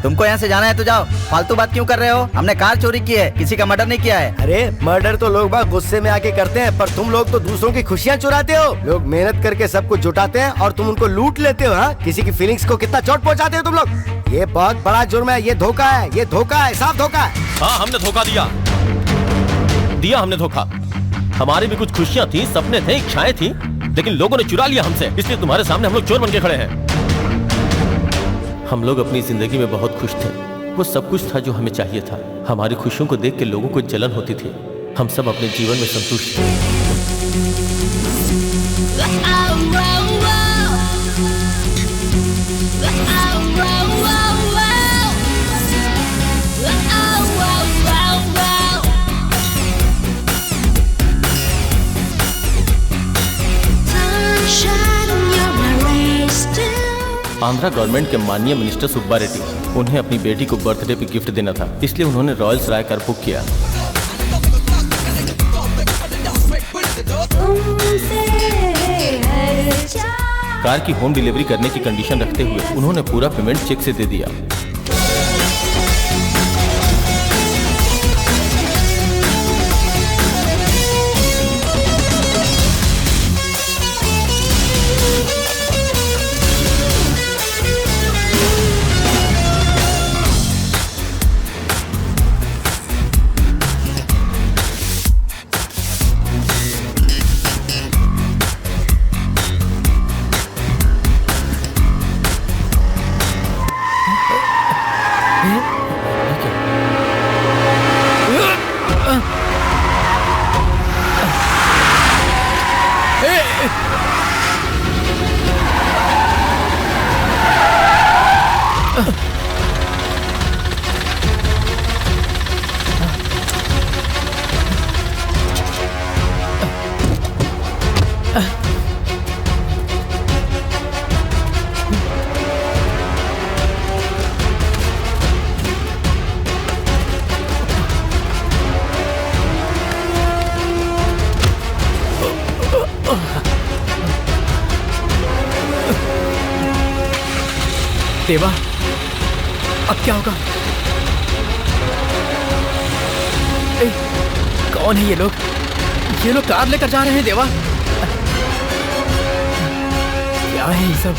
तुमको यहाँ से जाना है तो जाओ, फालतू बात क्यों कर रहे हो? हमने कार चोरी की है, किसी का मर्डर नहीं किया है। अरे मर्डर तो लोग बात गुस्से में आके करते हैं, पर तुम लोग तो दूसरों की खुशियाँ चुराते हो। लोग मेहनत करके सब कुछ जुटाते हैं और तुम उनको लूट लेते हो। हाँ, किसी की फीलिंग्स को कितना चोट पहुँचाते हो तुम लोग। ये बहुत बड़ा जुर्म है, ये धोखा है, ये धोखा है, साफ धोखा है। हाँ, हमने धोखा दिया हमने धोखा। हमारी भी कुछ खुशियाँ थी, सपने थे, इच्छाएं थी, लेकिन लोगों ने चुरा लिया हमसे। इसलिए तुम्हारे सामने हम लोग चोर बन के खड़े हैं। हम लोग अपनी जिंदगी में बहुत खुश थे, वो सब कुछ था जो हमें चाहिए था। हमारी खुशियों को देख के लोगों को जलन होती थी। हम सब अपने जीवन में संतुष्ट थे। आंध्रा गवर्नमेंट के माननीय मिनिस्टर सुब्बा रेड्डी, उन्हें अपनी बेटी को बर्थडे पे गिफ्ट देना था, इसलिए उन्होंने रॉयल्स राय कार बुक किया। कार की होम डिलीवरी करने की कंडीशन रखते हुए उन्होंने पूरा पेमेंट चेक से दे दिया। देवा, अब क्या होगा? ए, कौन है ये लोग? ये लोग कार लेकर जा रहे हैं देवा। क्या है ये सब?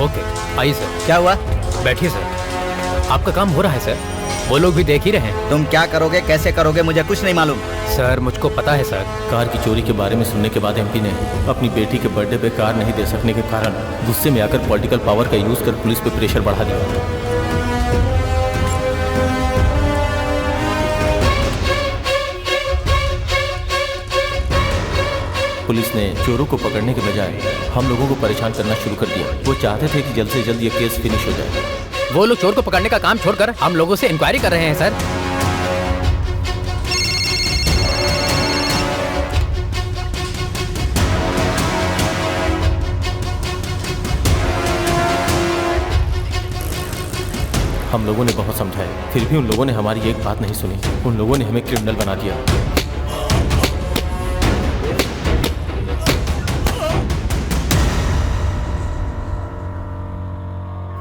ओके, आइए सर। क्या हुआ? बैठिए सर। आपका काम हो रहा है सर, वो लोग भी देख ही रहे हैं। तुम क्या करोगे, कैसे करोगे, मुझे कुछ नहीं मालूम। सर मुझको पता है सर। कार की चोरी के बारे में सुनने के बाद एमपी ने अपनी बेटी के बर्थडे पे कार नहीं दे सकने के कारण गुस्से में आकर पॉलिटिकल पावर का यूज कर पुलिस पे प्रेशर बढ़ा दिया। पुलिस ने चोरों को पकड़ने के बजाय हम लोगों को परेशान करना शुरू कर दिया। वो चाहते थे कि जल्द से जल्द ये केस फिनिश हो जाए। वो लोग चोर को पकड़ने का काम छोड़कर हम लोगों से इंक्वायरी कर रहे हैं सर। हम लोगों ने बहुत समझाया, फिर भी उन लोगों ने हमारी एक बात नहीं सुनी। उन लोगों ने हमें क्रिमिनल बना दिया।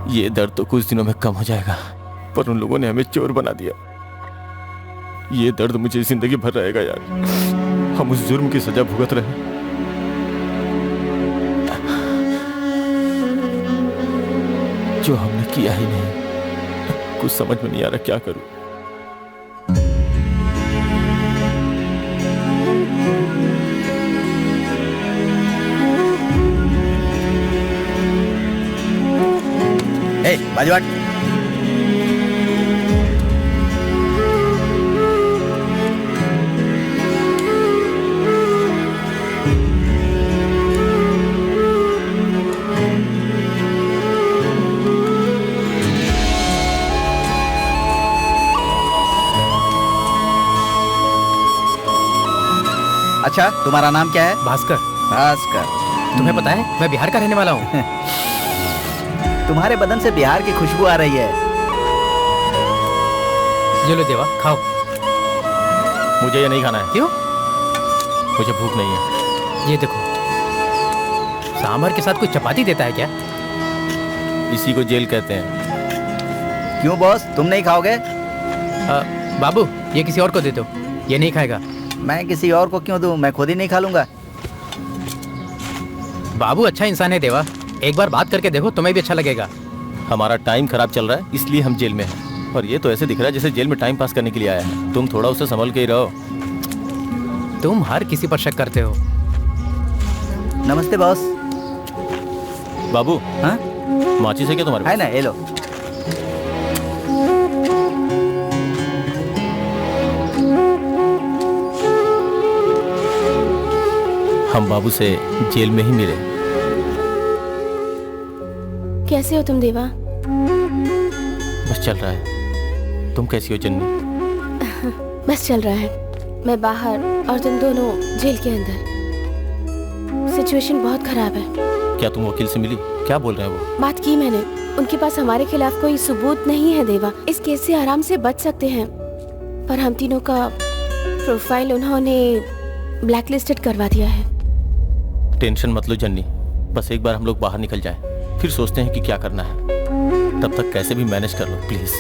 ये दर्द तो कुछ दिनों में कम हो जाएगा, पर उन लोगों ने हमें चोर बना दिया। ये दर्द मुझे जिंदगी भर रहेगा यार। हम उस जुर्म की सजा भुगत रहे हैं। जो हमने किया ही नहीं। कुछ समझ में नहीं आ रहा क्या करूं। बाजूवाट। अच्छा, तुम्हारा नाम क्या है? भास्कर। भास्कर। तुम्हें पता है मैं बिहार का रहने वाला हूँ। तुम्हारे बदन से बिहार की खुशबू आ रही है। ये लो देवा, खाओ। मुझे ये नहीं खाना है। क्यों? मुझे भूख नहीं है। ये देखो, सांभर के साथ कोई चपाती देता है क्या? इसी को जेल कहते हैं। क्यों बॉस, तुम नहीं खाओगे? बाबू, ये किसी और को दे दो, ये नहीं खाएगा। मैं किसी और को क्यों दूं? मैं खुद ही नहीं खा लूंगा। बाबू अच्छा इंसान है देवा, एक बार बात करके देखो, तुम्हें भी अच्छा लगेगा। हमारा टाइम खराब चल रहा है, इसलिए हम जेल में हैं। और ये तो ऐसे दिख रहा है जैसे जेल में टाइम पास करने के लिए आया है। तुम थोड़ा उसे संभल के ही रहो। तुम हर किसी पर शक करते हो। नमस्ते बॉस। बाबू, हाँ? माचिस है क्या तुम्हारे पास? है ना, ये लो। हम बाबू से जेल में ही मिले। कैसे हो तुम देवा? बस चल रहा है। तुम कैसी हो जन्नी? बस चल रहा है। मैं बाहर और तुम दोनों जेल के अंदर। सिचुएशन बहुत खराब है। क्या तुम वकील से मिली? क्या बोल रहे हैं वो? बात की मैंने, उनके पास हमारे खिलाफ कोई सबूत नहीं है देवा। इस केस से आराम से बच सकते हैं, पर हम तीनों का प्रोफाइल उन्होंने ब्लैकलिस्टेड करवा दिया है। टेंशन मत लो जन्नी, बस एक बार हम लोग बाहर निकल जाएं, फिर सोचते हैं कि क्या करना है। तब तक कैसे भी मैनेज कर लो प्लीज।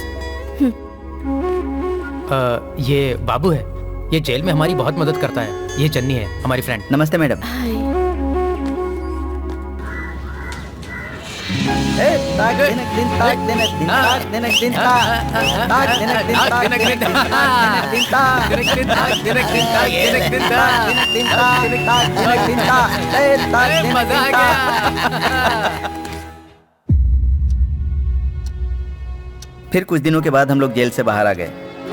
ये बाबू है, ये जेल में हमारी बहुत मदद करता है। ये जन्नी है, हमारी फ्रेंड। नमस्ते मैडम। हाय। फिर कुछ दिनों के बाद हम लोग जेल से बाहर आ गए।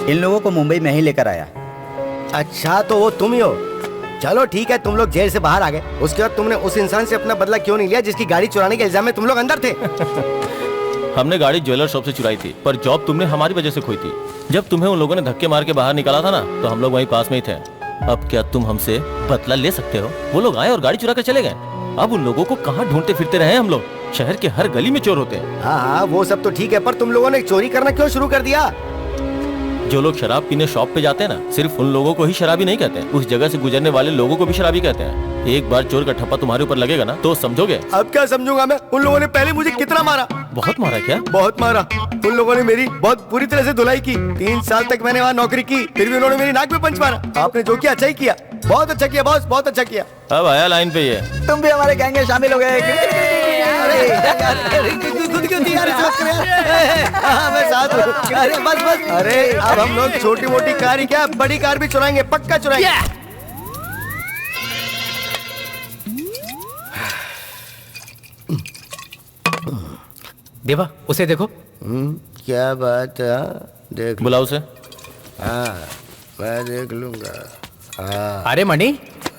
इन लोगों को मुंबई में ही लेकर आया। अच्छा, तो वो तुम ही हो। चलो ठीक है, तुम लोग जेल से बाहर आ गए। उसके बाद तुमने उस इंसान से अपना बदला क्यों नहीं लिया जिसकी गाड़ी चुराने के इल्जाम में तुम लोग अंदर थे? हमने गाड़ी ज्वेलर शॉप से चुराई थी, पर जॉब तुमने हमारी वजह से खोई थी। जब तुम्हें उन लोगों ने धक्के मार के बाहर निकाला था ना, तो हम लोग वहीं पास में ही थे। अब क्या तुम हमसे बदला ले सकते हो? वो लोग आए और गाड़ी चुरा कर चले गए। अब उन लोगों को कहाँ ढूंढते फिरते रहे हम लोग? शहर के हर गली में चोर होते हैं। हाँ हाँ, वो सब तो ठीक है, पर तुम लोगों ने चोरी करना क्यों शुरू कर दिया? जो लोग शराब पीने शॉप पे जाते हैं ना, सिर्फ उन लोगों को ही शराबी नहीं कहते हैं, उस जगह से गुजरने वाले लोगों को भी शराबी कहते हैं। एक बार चोर का ठप्पा तुम्हारे ऊपर लगेगा ना तो समझोगे। अब क्या समझूंगा मैं? उन लोगों ने पहले मुझे कितना मारा, बहुत मारा क्या? बहुत मारा। उन लोगों ने मेरी बहुत बुरी तरह से धुलाई की। 3 साल तक मैंने वहाँ नौकरी की, फिर भी उन्होंने मेरी नाक में पंच मारा। आपने जो किया अच्छा ही किया, बहुत अच्छा किया बॉस, बहुत अच्छा किया। अब आया लाइन पे ये। तुम भी हमारे गैंग में शामिल हो गए। खुद क्यों दिया रे साथ में? हाँ, मैं साथ हूँ। अरे बस बस। अरे अब हम लोग छोटी मोटी कार ही क्या, बड़ी कार भी चुराएंगे, पक्का चुराएंगे। देवा उसे देखो। क्या बात है? देख बुलाओ उसे। हाँ मैं देख लूंगा। हाँ अरे मणि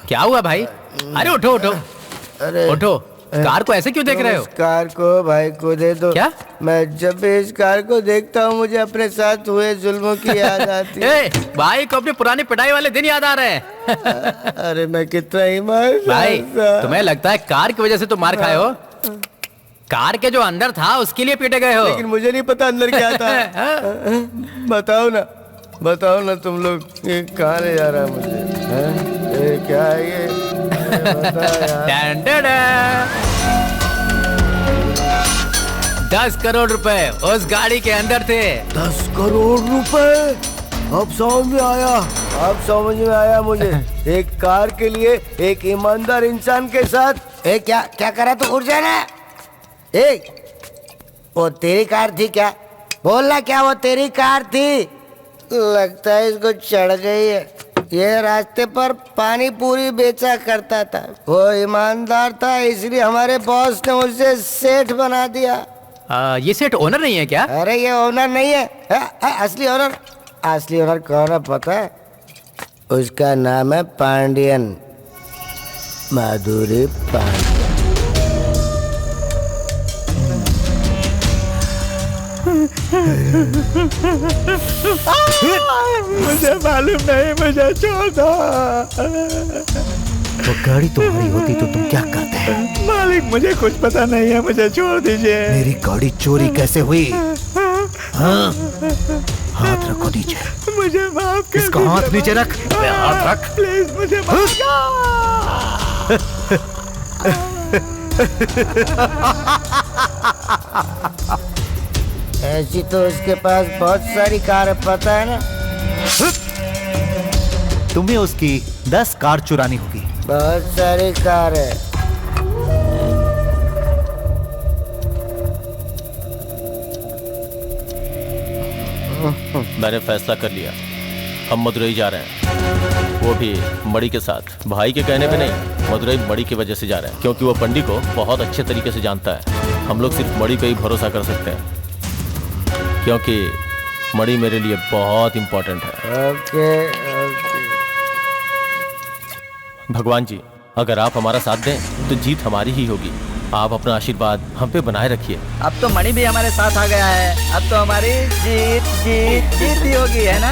क्या हुआ भाई? अरे उठो उठो, अरे उठो। कार को ऐसे क्यों देख रहे हो? इस कार को भाई को दे दो। क्या? मैं जब भी इस कार को देखता हूँ मुझे अपने साथ हुए जुल्मों की याद आती है। ए, भाई को अपनी पुरानी पिटाई वाले दिन याद आ रहे हैं। अरे मैं कितना ही मार भाई तुम्हें लगता है कार की वजह से तुम मार खाए हो? कार के जो अंदर था उसके लिए पीटे गए हो। लेकिन मुझे नहीं पता अंदर क्या था। बताओ ना, बताओ ना तुम लोग, ये कहाँ ले जा रहा है मुझे? ये क्या है ये? बता यार। 10 करोड़ रुपए उस गाड़ी के अंदर थे। 10 करोड़ रुपए? अब समझ में आया, अब समझ में आया मुझे। एक कार के लिए एक ईमानदार इंसान के साथ क्या क्या करा? तो उठ जाना। वो तेरी कार थी क्या? बोलना क्या वो तेरी कार थी? लगता है इसको चढ़ गई है। ये रास्ते पर पानी पूरी बेचा करता था, वो ईमानदार था, इसलिए हमारे बॉस ने उसे सेठ बना दिया। ये सेठ ओनर नहीं है क्या? अरे ये ओनर नहीं है, असली ओनर। असली ओनर कौन है पता है? उसका नाम है पांडियन, माधुरी पांडियन। मुझे मालूम नहीं, मुझे छोड़ दो। तो गाड़ी तुम्हारी होती तो तुम क्या करते? मालिक मुझे कुछ पता नहीं है, मुझे छोड़ दीजिए। मेरी गाड़ी चोरी कैसे हुई? हाँ? हाथ रखो नीचे। मुझे माफ कर। इसका हाथ नीचे रख। हाथ रख प्लीज, मुझे माफ ऐसी तो उसके पास बहुत सारी कार है, पता है ना? तुम्हें उसकी 10 कार चुरानी होगी। बहुत सारी कार है। मैंने फैसला कर लिया, हम मदुरई जा रहे हैं, वो भी मणि के साथ। भाई के कहने पे नहीं, मदुरई मणि की वजह से जा रहे हैं, क्योंकि वो पंडित को बहुत अच्छे तरीके से जानता है। हम लोग सिर्फ मणि पे ही भरोसा कर सकते हैं, क्योंकि मणि मेरे लिए बहुत इम्पोर्टेंट है। ओके। भगवान जी, अगर आप हमारा साथ दें तो जीत हमारी ही होगी। आप अपना आशीर्वाद हम पे बनाए रखिए। अब तो मणि भी हमारे साथ आ गया है, अब तो हमारी जीत जीत जीत ही होगी, है ना?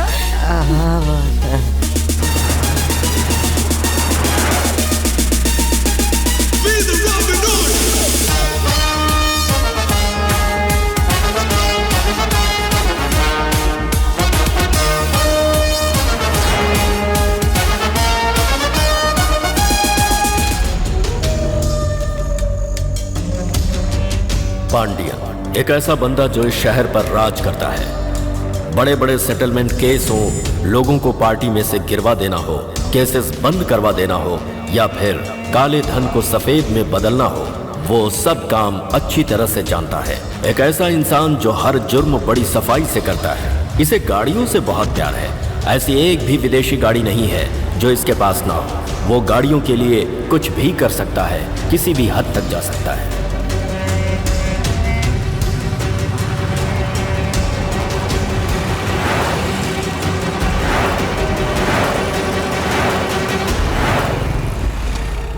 पांडियन एक ऐसा बंदा जो इस शहर पर राज करता है। बड़े बड़े सेटलमेंट केस हो, लोगों को पार्टी में से गिरवा देना हो, केसेस बंद करवा देना हो, या फिर काले धन को सफेद में बदलना हो, वो सब काम अच्छी तरह से जानता है। एक ऐसा इंसान जो हर जुर्म बड़ी सफाई से करता है। इसे गाड़ियों से बहुत प्यार है। ऐसी एक भी विदेशी गाड़ी नहीं है जो इसके पास ना हो। वो गाड़ियों के लिए कुछ भी कर सकता है, किसी भी हद तक जा सकता है।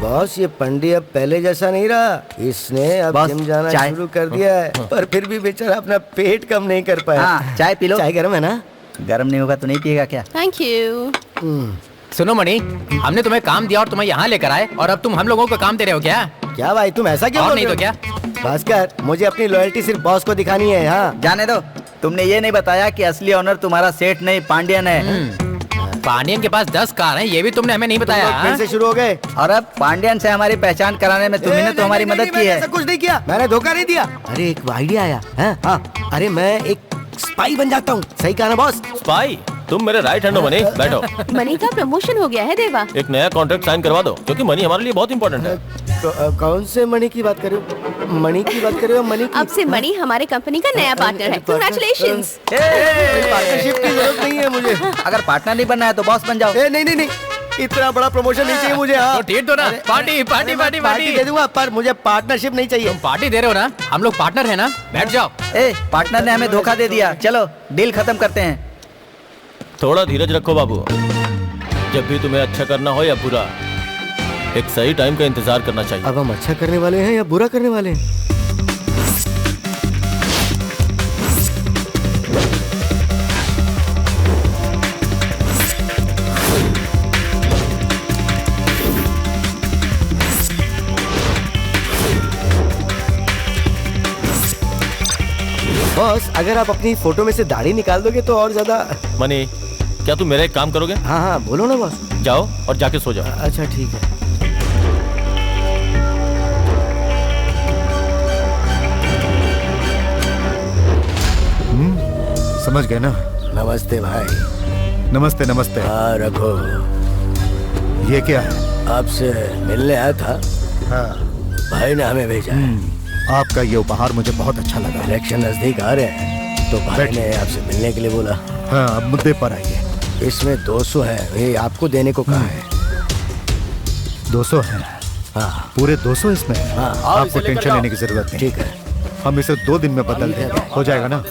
बॉस ये पंडित अब पहले जैसा नहीं रहा, इसने अब जिम जाना शुरू कर दिया है, पर फिर भी बेचारा अपना पेट कम नहीं कर पाया। हाँ, चाय पी लो। चाय गर्म है ना? गर्म नहीं होगा तो नहीं पिएगा क्या? Thank you. सुनो मणि, हमने तुम्हें काम दिया और तुम्हें यहाँ लेकर आए, और अब तुम हम लोगों को काम दे रहे हो क्या? क्या भाई तुम ऐसा क्यों? और बोल नहीं रहे तो हो? क्या? भास्कर, मुझे अपनी लॉयल्टी सिर्फ बॉस को दिखानी है। हाँ जाने दो, तुमने ये नहीं बताया कि असली ऑनर तुम्हारा सेठ नहीं पांड्यन है। पांड्यन के पास 10 कार हैं, ये भी तुमने हमें नहीं बताया। फिर से शुरू हो गए। और अब पांड्यन से हमारी पहचान कराने में तुम्ही ने तो हमारी मदद की है। ऐसा कुछ नहीं किया, मैंने धोखा नहीं दिया। अरे एक आइडिया आया है। हाँ, अरे मैं एक स्पाई बन जाता हूँ। सही कहा ना बॉस? स्पाई? तुम मेरे राइट हैंड हो मनी, बैठो। मनी का प्रमोशन हो गया है देवा। एक नया कॉन्ट्रैक्ट साइन करवा दो, क्योंकि मनी हमारे लिए बहुत इंपॉर्टेंट है। कौन से मनी की बात कर रहे हो? मनी की बात कर रहे हो? मनी की? अब से मनी हमारे कंपनी का नया पार्टनर है। कांग्रेचुलेशंस। पार्टनरशिप की जरूरत नहीं है मुझे। अगर पार्टनर नहीं बनना है तो बॉस बन जाओ। नहीं नहीं नहीं, इतना बड़ा प्रमोशन नहीं चाहिए मुझे। हाँ, तो ठीक तो ना, पार्टी पार्टी पार्टी पार्टी दे दूंगा, पर मुझे पार्टनरशिप नहीं चाहिए। तुम पार्टी दे रहे हो ना, हम लोग पार्टनर है ना, बैठ जाओ। पार्टनर ने हमें धोखा दे दिया, चलो डील खत्म करते हैं। थोड़ा धीरज रखो बाबू। जब भी तुम्हें अच्छा करना हो या बुरा, एक सही टाइम का इंतजार करना चाहिए। अब हम अच्छा करने वाले हैं या बुरा करने वाले हैं? बॉस, अगर आप अपनी फोटो में से दाढ़ी निकाल दोगे तो और ज्यादा। मनी, क्या तुम मेरा एक काम करोगे? हाँ हाँ, बोलो ना बॉस। जाओ और जाके सो जाओ। अच्छा ठीक है। समझ गए ना? नमस्ते भाई। नमस्ते नमस्ते। हाँ रखो। ये क्या है? आपसे मिलने आया था। हाँ, भाई ने हमें भेजा है। आपका ये उपहार मुझे बहुत अच्छा लगा। इलेक्शन नजदीक आ रहे हैं तो भाई ने आपसे मिलने के लिए बोला। हाँ, अब मुद्दे पर आइए। इसमें 200 है, ये आपको देने को कहा है। 200 है? हाँ पूरे 200 इसमें है? हाँ। आपको टेंशन लेने की जरूरत नहीं। ठीक है, हम इसे 2 दिन में बदल देंगे, हो जाएगा ना?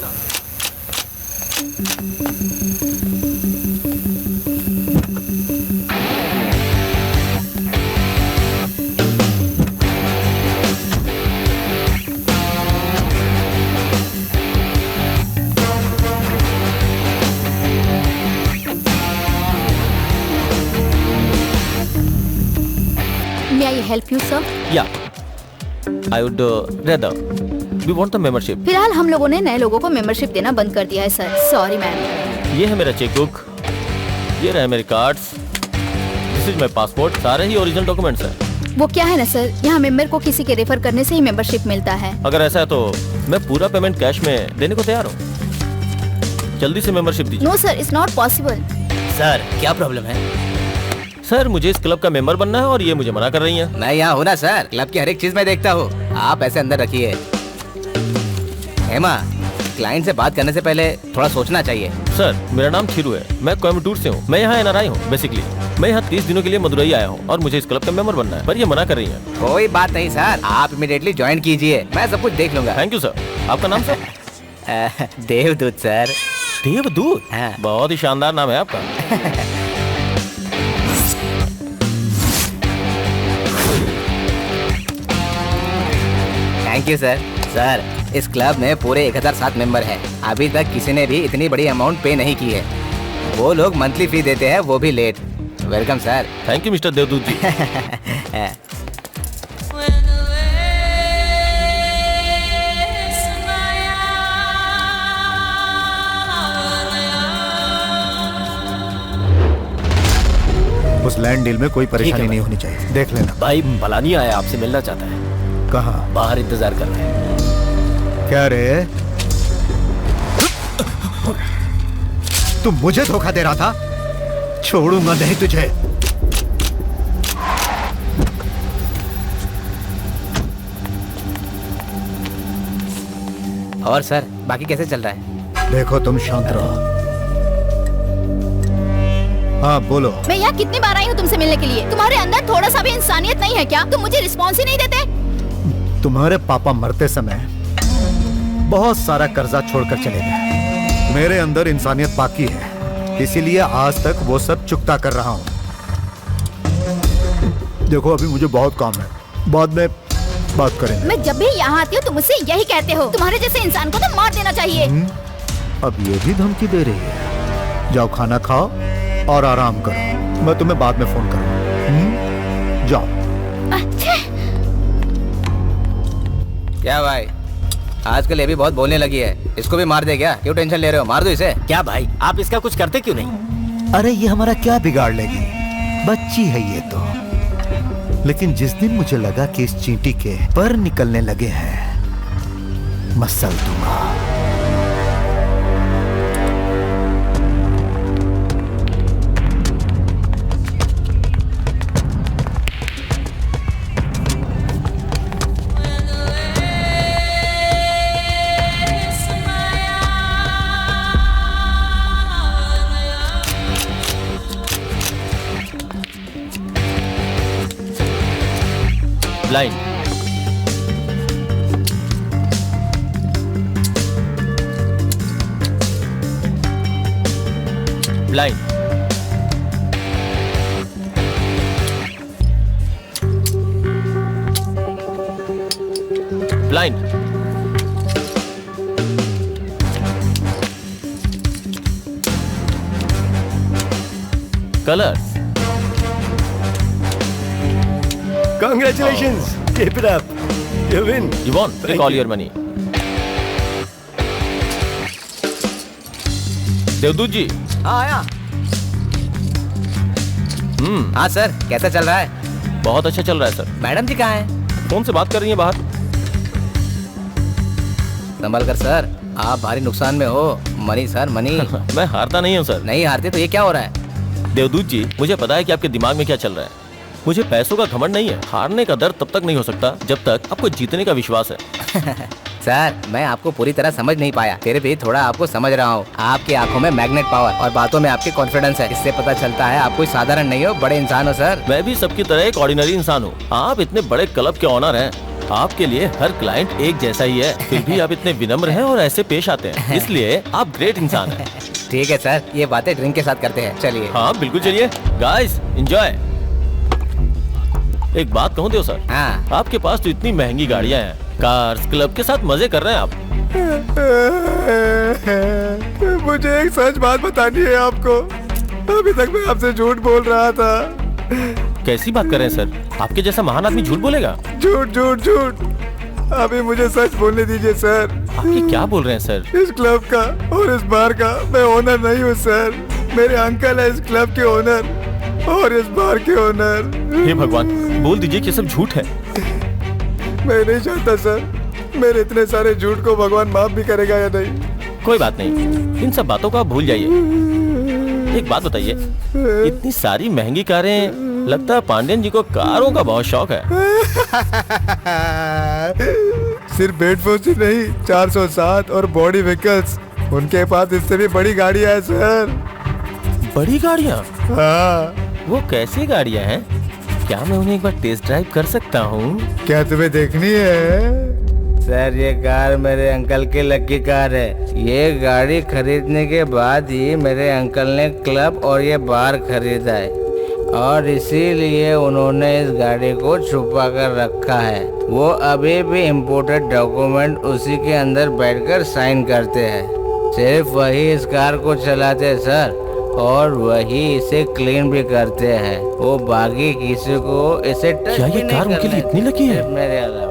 May I help you, sir? या I would rather we want the membership. फिलहाल हम लोगों ने नए लोगों को मेंबरशिप देना बंद कर दिया है सर, सॉरी मैम। ये है मेरा चेकबुक, ये रहे मेरे cards, this is my passport, सारे ही ओरिजिनल डॉक्यूमेंट्स हैं। वो क्या है ना सर, यहाँ मेंबर को किसी के रेफर करने से ही मेंबरशिप मिलता है। अगर ऐसा है तो मैं पूरा पेमेंट कैश में देने को तैयार हूँ। जल्दी से मेंबरशिप दीजिए। No sir, it's not possible. Sir क्या प्रॉब्लम है? सर मुझे इस क्लब का मेंबर बनना है और ये मुझे मना कर रही हैं। मैं यहाँ हूँ ना सर, क्लब की हर एक चीज मैं देखता हूँ। आप ऐसे अंदर रखिए। हेमा, क्लाइंट से बात करने से पहले थोड़ा सोचना चाहिए। सर मेरा नाम थिरू है, मैं कोयम्बटूर से हूँ। मैं यहाँ एनआरआई हूँ बेसिकली। मैं यहाँ 30 दिनों के लिए मदुरई आया हूँ और मुझे इस क्लब का मेंबर बनना है, पर ये मना कर रही है। कोई बात नहीं सर, आप इमीडिएटली ज्वाइन कीजिए, मैं सब कुछ देख लूंगा। Thank you sir. आपका नाम सर? देवदूत सर। देवदूत? हाँ। बहुत ही शानदार नाम है आपका। Thank you sir. सर इस क्लब में पूरे 1007 मेंबर हैं। अभी तक किसी ने भी इतनी बड़ी अमाउंट पे नहीं की है। वो लोग मंथली फी देते हैं, वो भी late. Welcome sir. Thank you mister Devdoot ji. उस लैंड डील में कोई परेशानी नहीं होनी चाहिए, देख लेना। भाई पलानी आया, आपसे मिलना चाहता है। कहाँ? बाहर इंतजार कर रहे हैं। क्या रे, तुम मुझे धोखा दे रहा था? छोड़ूंगा नहीं तुझे। और सर बाकी कैसे चल रहा है? देखो तुम शांत रहो। हाँ बोलो। मैं यहाँ कितनी बार आई हूँ तुमसे मिलने के लिए, तुम्हारे अंदर थोड़ा सा भी इंसानियत नहीं है क्या? तुम मुझे रिस्पॉन्स ही नहीं देते। तुम्हारे पापा मरते समय बहुत सारा कर्जा छोड़कर चले गए। मेरे अंदर इंसानियत बाकी है, इसीलिए आज तक वो सब चुकता कर रहा हूँ। देखो अभी मुझे बहुत काम है, बाद में बात करेंगे। मैं जब भी यहाँ आती हूँ तुम मुझसे यही कहते हो, तुम्हारे जैसे इंसान को तो मार देना चाहिए। अब ये भी धमकी दे रही है। जाओ खाना खाओ और आराम करो, मैं तुम्हें बाद में फोन करूँगा। जाओ। अच्छा क्या भाई, आजकल ये भी बहुत बोलने लगी है, इसको भी मार दे क्या? क्यों टेंशन ले रहे हो? मार दो इसे। क्या भाई, आप इसका कुछ करते क्यों नहीं? अरे ये हमारा क्या बिगाड़ लेगी, बच्ची है ये तो। लेकिन जिस दिन मुझे लगा कि इस चींटी के पर निकलने लगे हैं, मसल दूंगा। Blind, blind, blind, colours. Congratulations! Keep it up. You win. You won. Take all your money. देवदूत जी। हाँ आया। हाँ सर, कैसा चल रहा है? बहुत अच्छा चल रहा है सर। मैडम जी कहाँ हैं? फोन से बात कर रही हैं बाहर। संभल कर सर, आप भारी नुकसान में हो। Money sir, money. मैं हारता नहीं हूँ सर। नहीं हारते तो ये क्या हो रहा है? देवदूत जी, मुझे पता है कि आपके दिमाग में क्या चल रहा है। मुझे पैसों का घमंड नहीं है। हारने का डर तब तक नहीं हो सकता जब तक आपको जीतने का विश्वास है। सर, मैं आपको पूरी तरह समझ नहीं पाया, फिर भी थोड़ा आपको समझ रहा हूँ। आपकी आंखों में मैग्नेट पावर और बातों में आपकी कॉन्फिडेंस है। इससे पता चलता है आप कोई साधारण नहीं हो, बड़े इंसान हो सर। मैं भी सबकी तरह एक ऑर्डिनरी इंसान हूँ। आप इतने बड़े क्लब के ऑनर हैं। आपके लिए हर क्लाइंट एक जैसा ही है, फिर भी आप इतने विनम्र हैं और ऐसे पेश आते हैं, इसलिए आप ग्रेट इंसान हैं। ठीक है सर, ये बातें ड्रिंक के साथ करते हैं। चलिए। हाँ बिल्कुल, चलिए गाइस, एंजॉय। एक बात कहूँ देव सर, हाँ। आपके पास तो इतनी महंगी गाड़ियाँ हैं, कार्स, क्लब के साथ मजे कर रहे हैं आप। मुझे एक सच बात बतानी है आपको। अभी तक मैं आपसे झूठ बोल रहा था। कैसी बात कर रहे हैं सर? आपके जैसा महान आदमी झूठ बोलेगा? झूठ झूठ झूठ। अभी मुझे सच बोलने दीजिए सर। आप ये क्या बोल रहे हैं सर? इस क्लब का और इस बार का मैं ओनर नहीं हूँ सर। मेरे अंकल है इस क्लब के ओनर और इस बार के ओनर। हे भगवान, बोल दीजिए कि सब झूठ है। मैं नहीं चाहता सर, मेरे इतने सारे झूठ को भगवान माफ भी करेगा या नहीं। कोई बात नहीं, इन सब बातों को आप भूल जाइए। एक बात बताइए, इतनी सारी महंगी कारें, लगता है पांड्यन जी को कारों का बहुत शौक है। सिर्फ बेडफोर्स ही नहीं, 407 और बॉडी व्हीकल्स, उनके पास इससे भी बड़ी गाड़ियां है सर। बड़ी गाड़ियां? हाँ। वो कैसी गाड़ियां हैं? क्या मैं उन्हें एक बार टेस्ट ड्राइव कर सकता हूँ? क्या तुम्हें देखनी है? सर, ये कार मेरे अंकल की लकी कार है। ये गाड़ी खरीदने के बाद ही मेरे अंकल ने क्लब और ये बार खरीदा है और इसीलिए उन्होंने इस गाड़ी को छुपा कर रखा है। वो अभी भी इम्पोर्टेड डॉक्यूमेंट उसी के अंदर बैठकर साइन करते हैं। सिर्फ वही इस कार को चलाते हैं सर, और वही इसे क्लीन भी करते हैं। वो बाकी किसी को इसे टच क्या ये कार उनके लिए इतनी लकी है? मेरे अलावा।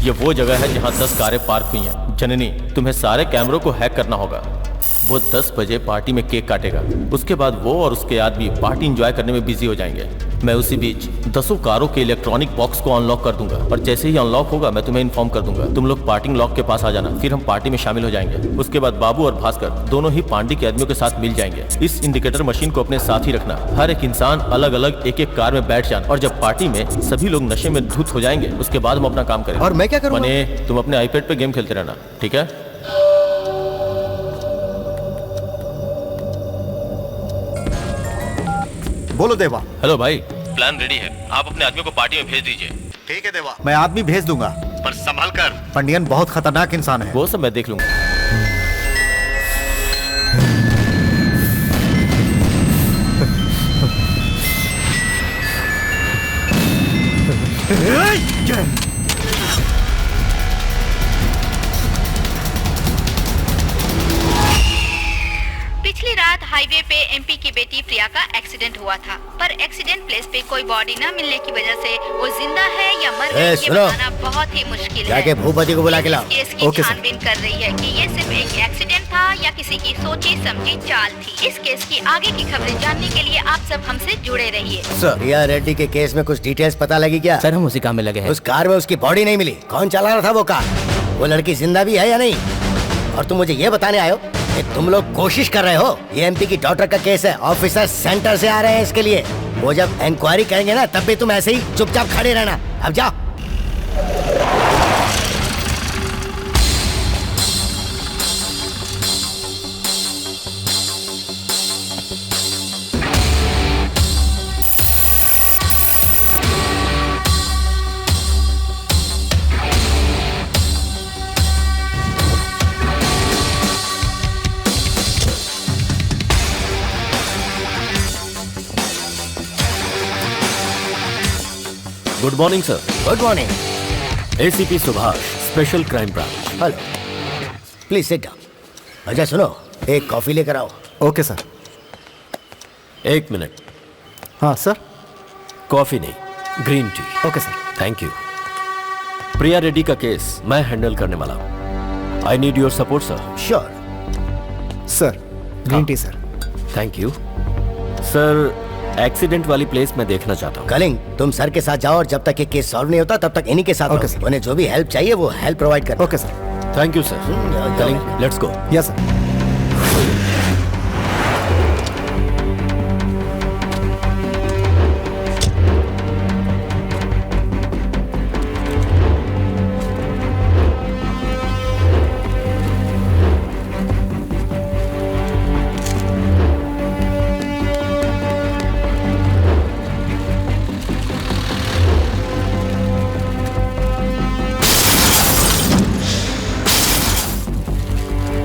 ये वो जगह है जहाँ 10 कारें पार्क हुई हैं। जननी, तुम्हें सारे कैमरों को हैक करना होगा। वो 10 बजे पार्टी में केक काटेगा। उसके बाद वो और उसके आदमी पार्टी एंजॉय करने में बिजी हो जाएंगे। मैं उसी बीच 10 कारों के इलेक्ट्रॉनिक बॉक्स को अनलॉक कर दूंगा और जैसे ही अनलॉक होगा मैं तुम्हें इन्फॉर्म कर दूंगा। तुम लोग पार्किंग लॉक के पास आ जाना, फिर हम पार्टी में शामिल हो जाएंगे। उसके बाद बाबू और भास्कर दोनों ही पांडी के आदमियों के साथ मिल जाएंगे। इस इंडिकेटर मशीन को अपने साथ ही रखना। हर एक इंसान अलग अलग एक कार में बैठ जाना और जब पार्टी में सभी लोग नशे में धुत हो जाएंगे उसके बाद हम अपना काम करेंगे। और मैं क्या करूँगा? मने, तुम अपने आईपैड पे गेम खेलते रहना, ठीक है? बोलो देवा। हेलो भाई, प्लान रेडी है। आप अपने आदमियों को पार्टी में भेज दीजिए। ठीक है देवा, मैं आदमी भेज दूंगा, पर संभल कर। पंडियन बहुत खतरनाक इंसान है। वो सब मैं देख लूंगा। पिछली रात हाईवे पे एमपी की बेटी प्रिया का एक्सीडेंट हुआ था, पर एक्सीडेंट प्लेस पे कोई बॉडी न मिलने की वजह से वो जिंदा है या मर गई ये बताना बहुत ही मुश्किल है। जाके भूपति को बुला के लाओ। केस की छानबीन कर रही है कि ये सिर्फ एक एक्सीडेंट था या किसी की सोची समझी चाल थी। इस केस की आगे की खबरें जानने के लिए आप सब हमसे जुड़े रहिए। सर, प्रिया रेड्डी के केस में कुछ डिटेल्स पता लगी क्या? सर, हम उसी काम में लगे हैं। उस कार में उसकी बॉडी नहीं मिली। कौन चला रहा था वो कार? वो लड़की जिंदा भी है या नहीं? और तुम मुझे ये बताने आए हो कि तुम लोग कोशिश कर रहे हो? ये एमपी की डॉटर का केस है, ऑफिसर सेंटर से आ रहे हैं इसके लिए। वो जब इंक्वायरी करेंगे ना तब भी तुम ऐसे ही चुपचाप खड़े रहना। अब जाओ। Good morning sir. Good morning. ACP Subhash, special crime branch. Hello, please sit down. अच्छा सुनो, एक कॉफी लेकर आओ। Okay sir. एक मिनट। हाँ सर। कॉफी नहीं, green tea. Okay sir. Thank you. Priya Reddy का केस मैं हैंडल करने वाला हूँ। I need your support sir. Sure sir. Green tea sir. Thank you sir. Accident वाली प्लेस मैं देखना चाहता हूँ। कलिंग, तुम सर के साथ जाओ और जब तक ये केस सॉल्व नहीं होता तब तक इन्हीं के साथ ओके रहो। सर। उन्हें जो भी हेल्प चाहिए वो हेल्प प्रोवाइड कर। Okay sir. Thank you sir. Calling, let's go. Yes sir.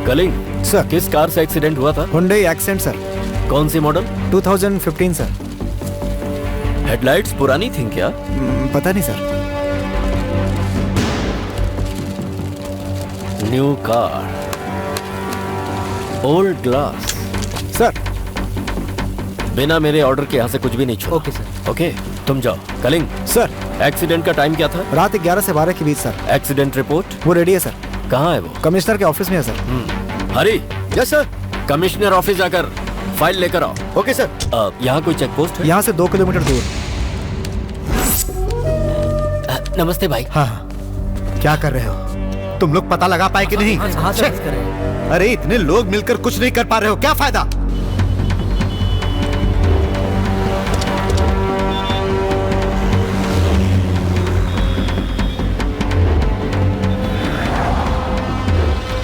Calling sir. किस कार से एक्सीडेंट हुआ था? Hyundai Accent sir. कौन सी मॉडल? 2015 सर। हेडलाइट्स पुरानी थी क्या? पता नहीं sir. New car, old glass. Sir. बिना मेरे ऑर्डर के यहाँ से कुछ भी नहीं छोड़ो। Okay sir. ओके, तुम जाओ। कलिंग सर। एक्सीडेंट का टाइम क्या था? रात 11 से 12 के बीच सर। Accident report? वो रेडी है सर। कहाँ है वो? कमिश्नर के ऑफिस में है sir. Hari. Yes sir. Commissioner office जाकर फाइल लेकर आओ। Okay sir. यहाँ कोई चेक पोस्ट है? यहाँ से 2 किलोमीटर दूर। नमस्ते भाई। हाँ हाँ। क्या कर रहे हो तुम लोग? पता लगा पाए कि नहीं? अरे इतने लोग मिलकर कुछ नहीं कर पा रहे हो, क्या फायदा?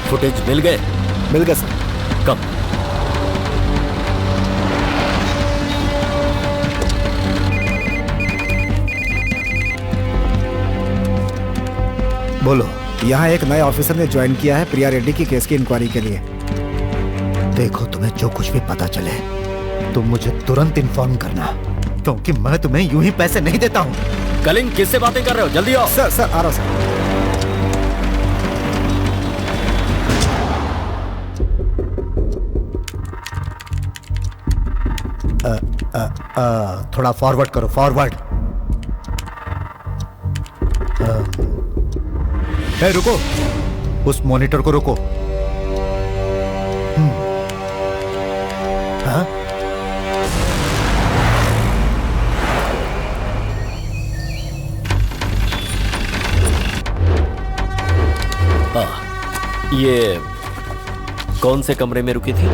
फुटेज मिल गए? मिल गए सर। कब? बोलो। यहाँ एक नए ऑफिसर ने ज्वाइन किया है प्रिया रेड्डी की केस की इंक्वायरी के लिए। देखो, तुम्हें जो कुछ भी पता चले तुम मुझे तुरंत इन्फॉर्म करना, क्योंकि मैं तुम्हें यूं ही पैसे नहीं देता हूँ। कलिंग, किससे बातें कर रहे हो? जल्दी आओ। सर सर, आ रहा हूँ सर। थोड़ा फॉरवर्ड करो, फॉरवर्ड। ए, रुको, उस मॉनिटर को रोको। हाँ? ये कौन से कमरे में रुकी थी?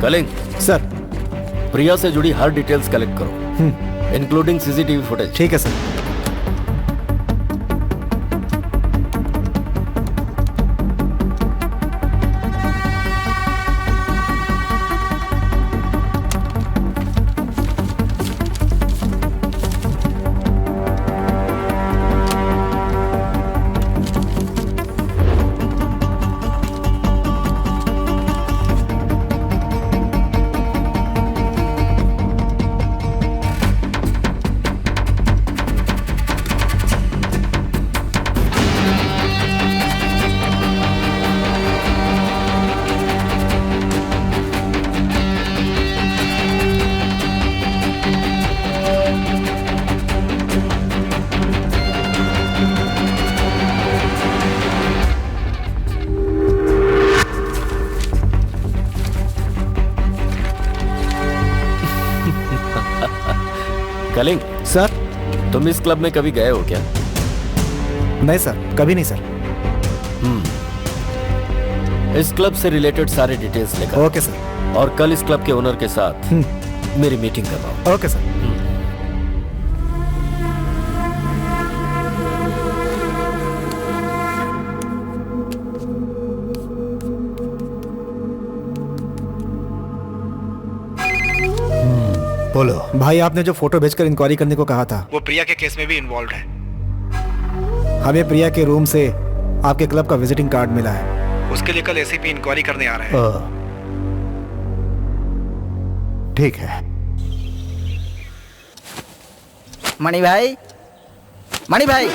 कलिंग सर। प्रिया से जुड़ी हर डिटेल्स कलेक्ट करो, इंक्लूडिंग सीसीटीवी फुटेज। ठीक है सर। Calling sir. तुम इस क्लब में कभी गए हो क्या? नहीं सर, कभी नहीं सर। इस क्लब से रिलेटेड सारे डिटेल्स लेकर ओके सर। और कल इस क्लब के ओनर के साथ मेरी मीटिंग करवाओ। Okay sir. बोलो भाई, आपने जो फोटो भेजकर इंक्वायरी करने को कहा था, वो प्रिया के केस में भी इन्वॉल्व है। हमें प्रिया के रूम से आपके क्लब का विजिटिंग कार्ड मिला है। उसके लिए कल एसीपी इंक्वायरी करने आ रहे हैं। ठीक है। मणि भाई, मणि भाई।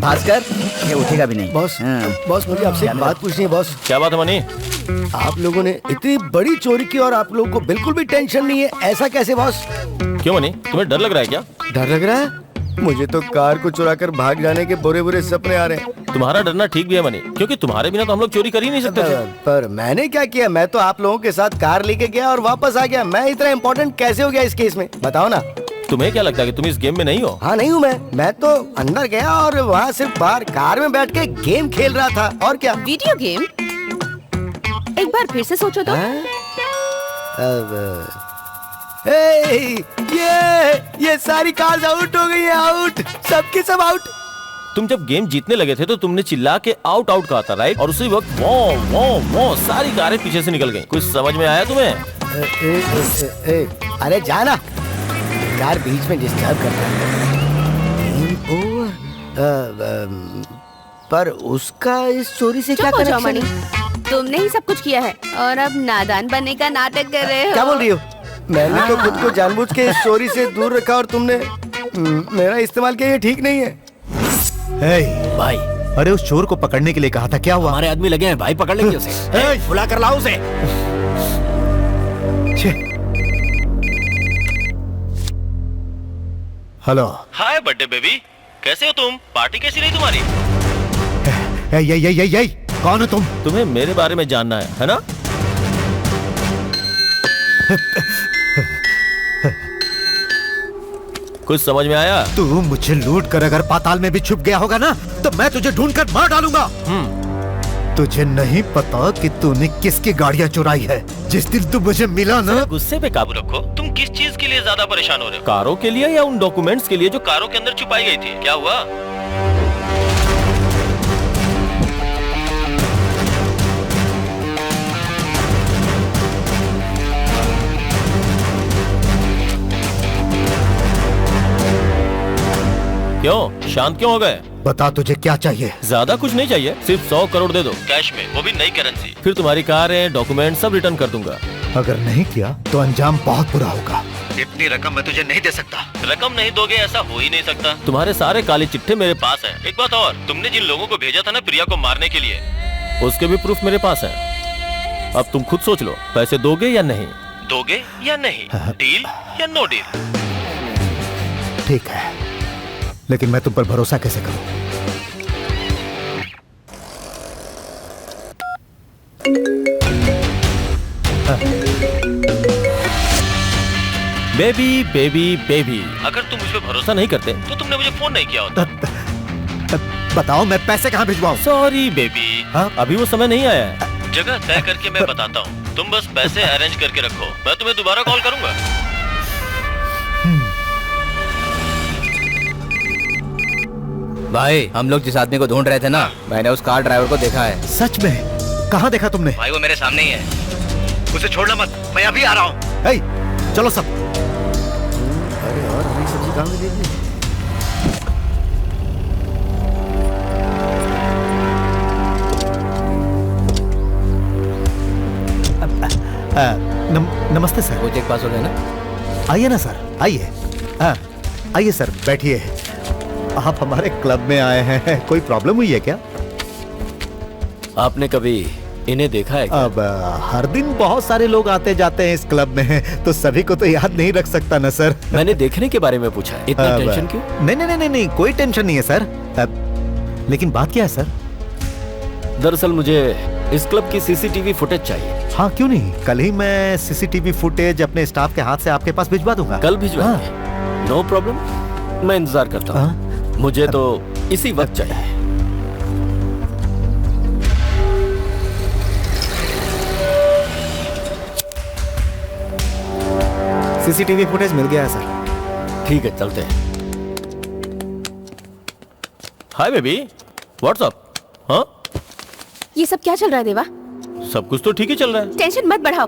भास्कर, ये उठेगा भी नहीं। बॉस, बॉस मुझे आपसे एक बात पूछनी है बॉस। क्या बात है मनी? आप लोगों ने इतनी बड़ी चोरी की और आप लोगों को बिल्कुल भी टेंशन नहीं है, ऐसा कैसे बॉस? क्यों मनी, तुम्हें डर लग रहा है क्या? डर लग रहा है? मुझे तो कार को चुरा कर भाग जाने के बुरे बुरे सपने आ रहे हैं। तुम्हारा डरना ठीक भी है मनी, क्योंकि तुम्हारे बिना तो हम लोग चोरी कर ही नहीं सकते थे। पर मैंने क्या किया? मैं तो आप लोगों के साथ कार लेके गया और वापस आ गया। मैं इतना इम्पोर्टेंट कैसे हो गया इस केस में, बताओ ना। तुम्हें क्या लगता है कि तुम इस गेम में नहीं हो? हाँ, नहीं हूँ मैं तो अंदर गया और वहाँ सिर्फ बाहर कार में बैठ के गेम खेल रहा था, और क्या। Video game? एक बार फिर से सोचो तो। ये सारी कार्स आउट हो गई है, आउट, सबके सब आउट। तुम जब गेम जीतने लगे थे तो तुमने चिल्ला के आउट आउट कहा था, राइट? और उसी वक्त वो वो सारी कारें पीछे से निकल गईं। कुछ समझ में आया तुम्हें? अरे जाना, कार बीच में डिस्टर्ब करता है। पर उसका इस चोरी से क्या कनेक्शन है? तुमने ही सब कुछ किया है और अब नादान बनने का नाटक कर रहे हो। क्या बोल रही हो? मैंने तो खुद को जानबूझ के इस चोरी से दूर रखा और तुमने मेरा इस्तेमाल किया, ये ठीक नहीं है। भाई, अरे उस चोर को पकड़ने के लिए कहा था, क्या हुआ? हमारे आदमी लगे हैं भाई, पकड़ लेंगे उसे। बुला कर लाओ उसे। हेलो। हाय बर्थडे बेबी, कैसे हो तुम? पार्टी कैसी रही तुम्हारी? यही कौन हो तुम? तुम्हें मेरे बारे में जानना है ना? कुछ समझ में आया? तू मुझे लूट कर अगर पाताल में भी छुप गया होगा ना, तो मैं तुझे ढूंढकर मार डालूंगा। तुझे नहीं पता कि तूने किसकी गाड़ियां चुराई है। जिस दिन तू मुझे मिला ना। गुस्से पे काबू रखो। तुम किस चीज के लिए ज्यादा परेशान हो रहे हो? कारों के लिए या उन डॉक्यूमेंट्स के लिए जो कारों के अंदर छुपाई गई थी? क्या हुआ? क्यों शांत क्यों हो गए? बता तुझे क्या चाहिए? ज्यादा कुछ नहीं चाहिए, सिर्फ 100 करोड़ दे दो कैश में, वो भी नई करेंसी। फिर तुम्हारी कारें, डॉक्यूमेंट सब रिटर्न कर दूंगा। अगर नहीं किया तो अंजाम बहुत बुरा होगा। इतनी रकम मैं तुझे नहीं दे सकता। रकम नहीं दोगे ऐसा हो ही नहीं सकता। तुम्हारे सारे काले चिट्ठे मेरे पास हैं। एक बात और, तुमने जिन लोगों को भेजा था ना प्रिया को मारने के लिए, उसके भी प्रूफ मेरे पास है। अब तुम खुद सोच लो, पैसे दोगे या नहीं? दोगे या नहीं? डील या नो डील? ठीक है, लेकिन मैं तुम पर भरोसा कैसे करूं? बेबी बेबी बेबी, अगर तुम मुझ पे भरोसा नहीं करते तो तुमने मुझे फोन नहीं किया होता। बताओ मैं पैसे कहाँ भिजवाऊं? सॉरी बेबी, अभी वो समय नहीं आया है। जगह तय करके मैं बताता हूँ, तुम बस पैसे अरेंज करके रखो, मैं तुम्हें दोबारा कॉल करूंगा। भाई हम लोग जिस आदमी को ढूंढ रहे थे ना, मैंने उस कार ड्राइवर को देखा है। सच में? कहाँ देखा तुमने? भाई वो मेरे सामने ही है, उसे छोड़ना मत, मैं अभी आ रहा हूँ। चलो सब। अरे और हरी सब्जी कहाँ मिलेगी? नमस्ते सर। वो चेक पास हो गया ना? आइए ना सर, आइए। आइए सर, बैठिए। आप हमारे क्लब में आए हैं, कोई प्रॉब्लम हुई है क्या? आपने कभी इन्हें देखा है क्या? अब हर दिन बहुत सारे लोग आते जाते हैं इस क्लब में, तो सभी को तो याद नहीं रख सकता ना सर। मैंने देखने के बारे में पूछा है, इतना टेंशन क्यों? नहीं, कोई टेंशन नहीं है सर। लेकिन बात क्या है सर? दरअसल मुझे इस क्लब की सीसीटीवी फुटेज चाहिए। हाँ क्यों नहीं, कल ही मैं सीसीटीवी फुटेज अपने स्टाफ के हाथ से आपके पास भिजवा दूंगा। कल भिजवाएंगे? नो प्रॉब्लम, मैं इंतजार करता हूँ। मुझे तो इसी वक्त चाहिए। सीसीटीवी फुटेज मिल गया है सर। ठीक है, चलते हैं। Hi baby, what's up? हाँ, ये सब क्या चल रहा है देवा? सब कुछ तो ठीक ही चल रहा है। टेंशन मत बढ़ाओ।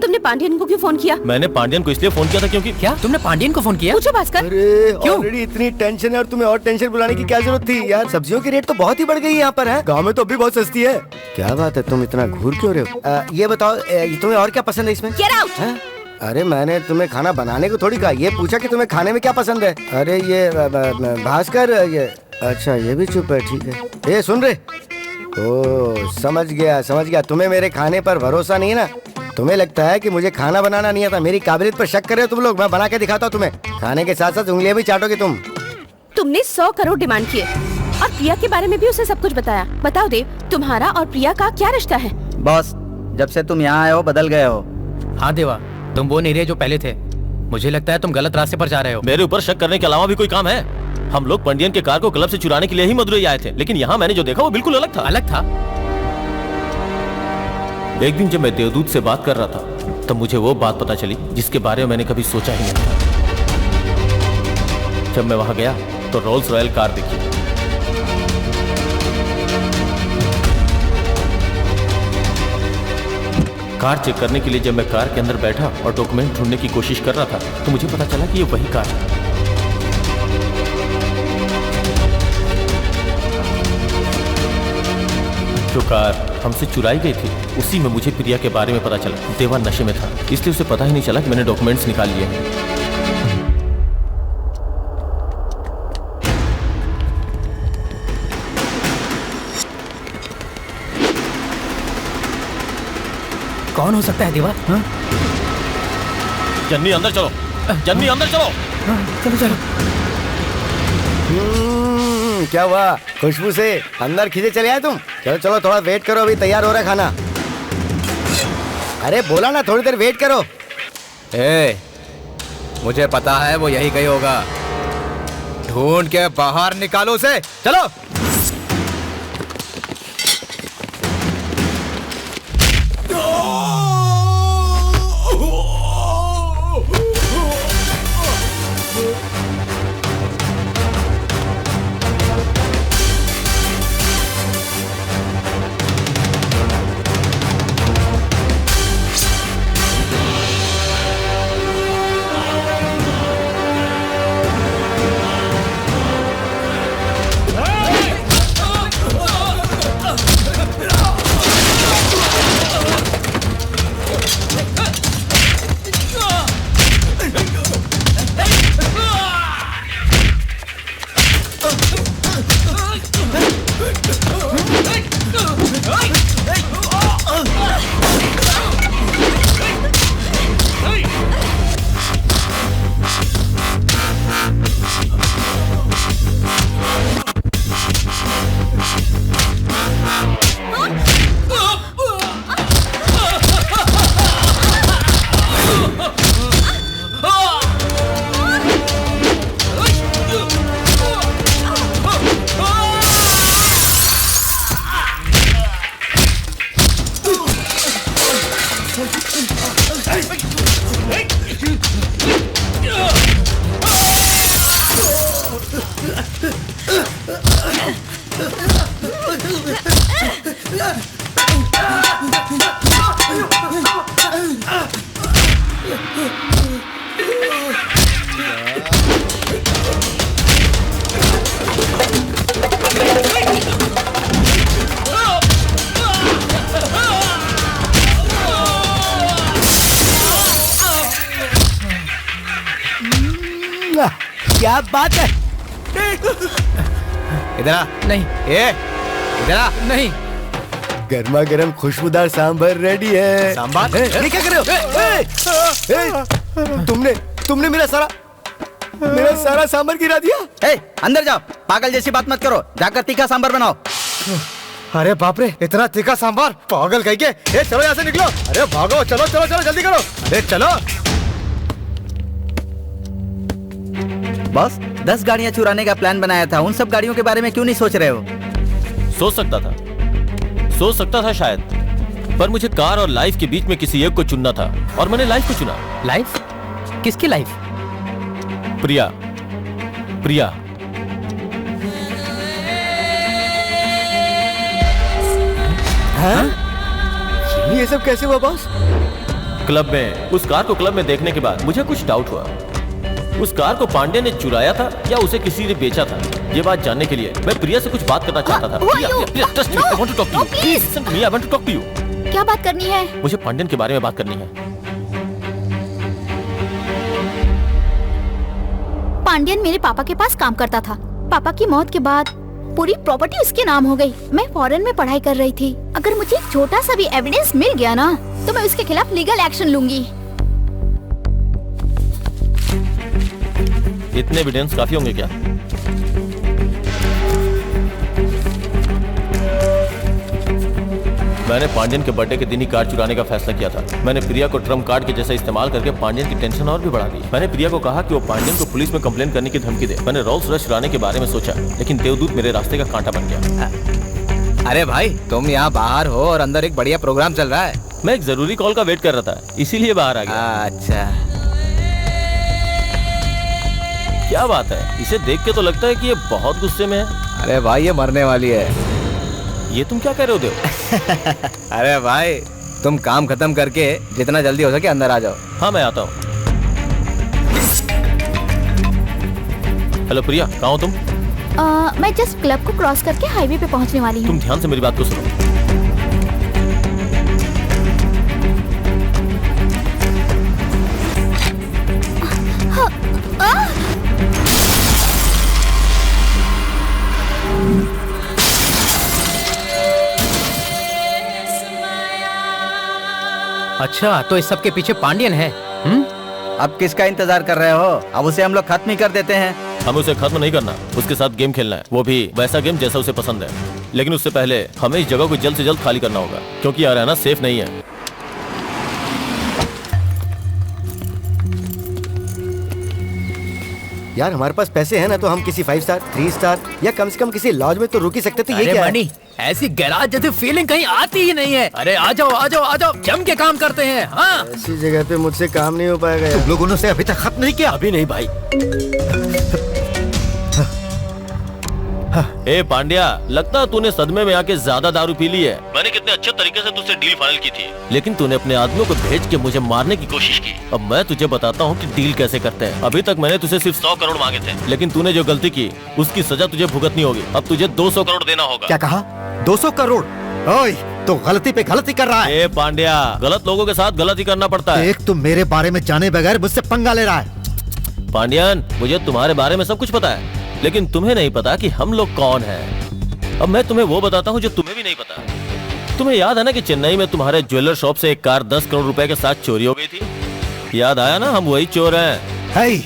तुमने पांडियन को क्यों फोन किया? मैंने पांडियन को इसलिए फोन किया था क्योंकि क्या तुमने पांडियन को फोन किया? पूछो भास्कर। अरे ऑलरेडी इतनी टेंशन है और तुम्हें और टेंशन बुलाने की क्या जरूरत थी यार? सब्जियों की रेट तो बहुत ही बढ़ गई यहाँ पर है। गांव में तो अभी बहुत सस्ती है। क्या बात है, तुम इतना घूर क्यों रहे हो? ये बताओ तुम्हें और क्या पसंद है इसमें? Get out! अरे मैंने तुम्हें खाना बनाने को थोड़ी कहा, ये पूछा कि तुम्हें खाने में क्या पसंद है। अरे ये भास्कर, ये अच्छा ये भी चुप है, ठीक है। ये सुन रहे? ओ समझ गया। तुम्हें मेरे खाने पर भरोसा नहीं है ना? तुम्हें लगता है कि मुझे खाना बनाना नहीं आता? मेरी काबिलियत पर शक कर रहे हो तुम लोग? मैं बना के दिखाता हूँ तुम्हें। खाने के साथ साथ उंगलियां भी चाटोगे तुम। तुमने 100 करोड़ डिमांड किए और प्रिया के बारे में भी उसे सब कुछ बताया। बताओ देव, तुम्हारा और प्रिया का क्या रिश्ता है? बॉस, जब से तुम यहाँ आए हो बदल गए हो। हाँ देवा, तुम वो नहीं रहे जो पहले थे। मुझे लगता है तुम गलत रास्ते पर जा रहे हो। मेरे ऊपर शक करने के अलावा भी कोई काम है? हम लोग पंडियन के कार को क्लब से चुराने के लिए ही मदुरई आए थे, लेकिन यहाँ मैंने जो देखा वो बिल्कुल अलग था। एक दिन जब मैं देवदूत से बात कर रहा था तब मुझे वो बात पता चली जिसके बारे में मैंने कभी सोचा ही नहीं था। जब मैं वहां गया तो रोल्स रॉयल कार दिखी। कार चेक करने के लिए जब मैं कार के अंदर बैठा और डॉक्यूमेंट ढूंढने की कोशिश कर रहा था तो मुझे पता चला कि ये वही कार है। जो कार हमसे चुराई गई थी उसी में मुझे प्रिया के बारे में पता चला। देवा नशे में था, इसलिए उसे पता ही नहीं चला कि मैंने डॉक्यूमेंट्स निकाल लिए। कौन हो सकता है देवा? जन्नी अंदर चलो, जन्नी अंदर चलो। चलो। क्या हुआ? खुशबू से अंदर खींचे चले आए तुम? चलो थोड़ा वेट करो, अभी तैयार हो रहा है खाना। अरे बोला ना थोड़ी देर वेट करो। मुझे पता है वो यही कहीं होगा। ढूंढ के बाहर निकालो उसे। चलो। क्या बात है? इधर आ। नहीं। इधर आ। नहीं। गर्मा गर्म खुशबूदार सांभर रेडी है। सांभर? ये क्या कर रहे हो? तुमने मेरा सारा सांभर गिरा दिया। अंदर जाओ, पागल जैसी बात मत करो, जाकर तीखा सांभर बनाओ। अरे बाप रे, इतना तीखा सांभर, पागल कहीं के। चलो यहाँ से निकलो। अरे भागो, चलो चलो चलो जल्दी करो। अरे चलो। बॉस, 10 गाड़ियाँ चुराने का प्लान बनाया था, उन सब गाड़ियों के बारे में क्यों नहीं सोच रहे हो? सोच सकता था शायद, पर मुझे कार और लाइफ के बीच में किसी एक को चुनना था और मैंने लाइफ को चुना। लाइफ? किसकी लाइफ? प्रिया। हाँ? ये सब कैसे हुआ बॉस? क्लब में, उस कार को क्लब में देखने के बाद मुझे कुछ डाउट हुआ। उस कार को पांडे ने चुराया था या उसे किसी ने बेचा था? ये बात जानने के लिए मैं प्रिया से कुछ बात करना चाहता था। क्या बात करनी है? मुझे पांड्यन के बारे में बात करनी है। पांड्यन मेरे पापा के पास काम करता था। पापा की मौत के बाद पूरी प्रॉपर्टी उसके नाम हो गई। मैं फॉरेन में पढ़ाई कर रही थी। अगर मुझे छोटा सा भी एविडेंस मिल गया ना, तो मैं उसके खिलाफ लीगल एक्शन लूंगी। इतने एविडेंस काफी होंगे क्या? मैंने पांड्यन के बर्थडे के दिन ही कार चुराने का फैसला किया था। मैंने प्रिया को ट्रम्प कार्ड के जैसा इस्तेमाल करके पांड्यन की टेंशन और भी बढ़ा दी। मैंने प्रिया को कहा कि वो पांड्यन को पुलिस में कंप्लेन करने की धमकी दे। मैंने रोल्स रॉयस चुराने के बारे में सोचा, लेकिन देवदूत मेरे रास्ते का कांटा बन गया। अरे भाई, तुम यहाँ बाहर हो और अंदर एक बढ़िया प्रोग्राम चल रहा है। मैं एक जरूरी कॉल का वेट कर रहा था, इसीलिए बाहर आ गया। अच्छा, क्या बात है? इसे देख के तो लगता है कि ये बहुत गुस्से में है। अरे भाई, ये मरने वाली है। ये तुम क्या कह रहे हो देव? अरे भाई, तुम काम खत्म करके जितना जल्दी हो सके अंदर आ जाओ। हाँ, मैं आता हूँ। हेलो प्रिया, कहाँ हो तुम? मैं जस्ट क्लब को क्रॉस करके हाईवे पे पहुँचने वाली हूँ। तुम ध्यान से मेरी बात को सुनो। अच्छा, तो इस सब के पीछे पांड्यन है। अब किसका इंतजार कर रहे हो? अब उसे हम लोग खत्म ही कर देते हैं। हमें उसे खत्म नहीं करना, उसके साथ गेम खेलना है, वो भी वैसा गेम जैसा उसे पसंद है। लेकिन उससे पहले हमें इस जगह को जल्द से जल्द खाली करना होगा, क्योंकि यहाँ रहना सेफ नहीं है। यार, हमारे पास पैसे हैं ना, तो हम किसी 5 स्टार 3 स्टार या कम से कम किसी लॉज में तो रुक ही सकते थे। ये क्या है? ऐसी गैराज जैसी फीलिंग कहीं आती ही नहीं है। अरे आ जाओ आ जाओ आ जाओ, जम के काम करते हैं। हाँ, ऐसी जगह पे मुझसे काम नहीं हो पाएगा यार। तुम लोगों ने अभी तक खत्म नहीं किया? अभी नहीं भाई। ए पांड्या, लगता है तूने सदमे में आके ज्यादा दारू पी ली है। मैंने कितने अच्छे तरीके से तुझसे डील फाइनल की थी, लेकिन तूने अपने आदमियों को भेज के मुझे मारने की कोशिश की। अब मैं तुझे बताता हूँ कि डील कैसे करते हैं। अभी तक मैंने तुझे सिर्फ 100 करोड़ मांगे थे, लेकिन तूने जो गलती की उसकी सजा तुझे भुगतनी होगी। अब तुझे 200 करोड़ देना होगा। क्या कहा? 200 करोड़? ओए, तो गलती पे गलती कर रहा है। ए पांड्या, गलत लोगों के साथ गलत ही करना पड़ता है। एक, तुम मेरे बारे में जाने बगैर मुझसे पंगा ले रहा है। पांड्यन, मुझे तुम्हारे बारे में सब कुछ पता है, लेकिन तुम्हें नहीं पता कि हम लोग कौन हैं। अब मैं तुम्हें वो बताता हूँ जो तुम्हें भी नहीं पता। तुम्हें याद है ना कि चेन्नई में तुम्हारे ज्वेलर शॉप से एक कार 10 करोड़ रुपए के साथ चोरी हो गई थी? याद आया ना? हम वही चोर हैं। हे,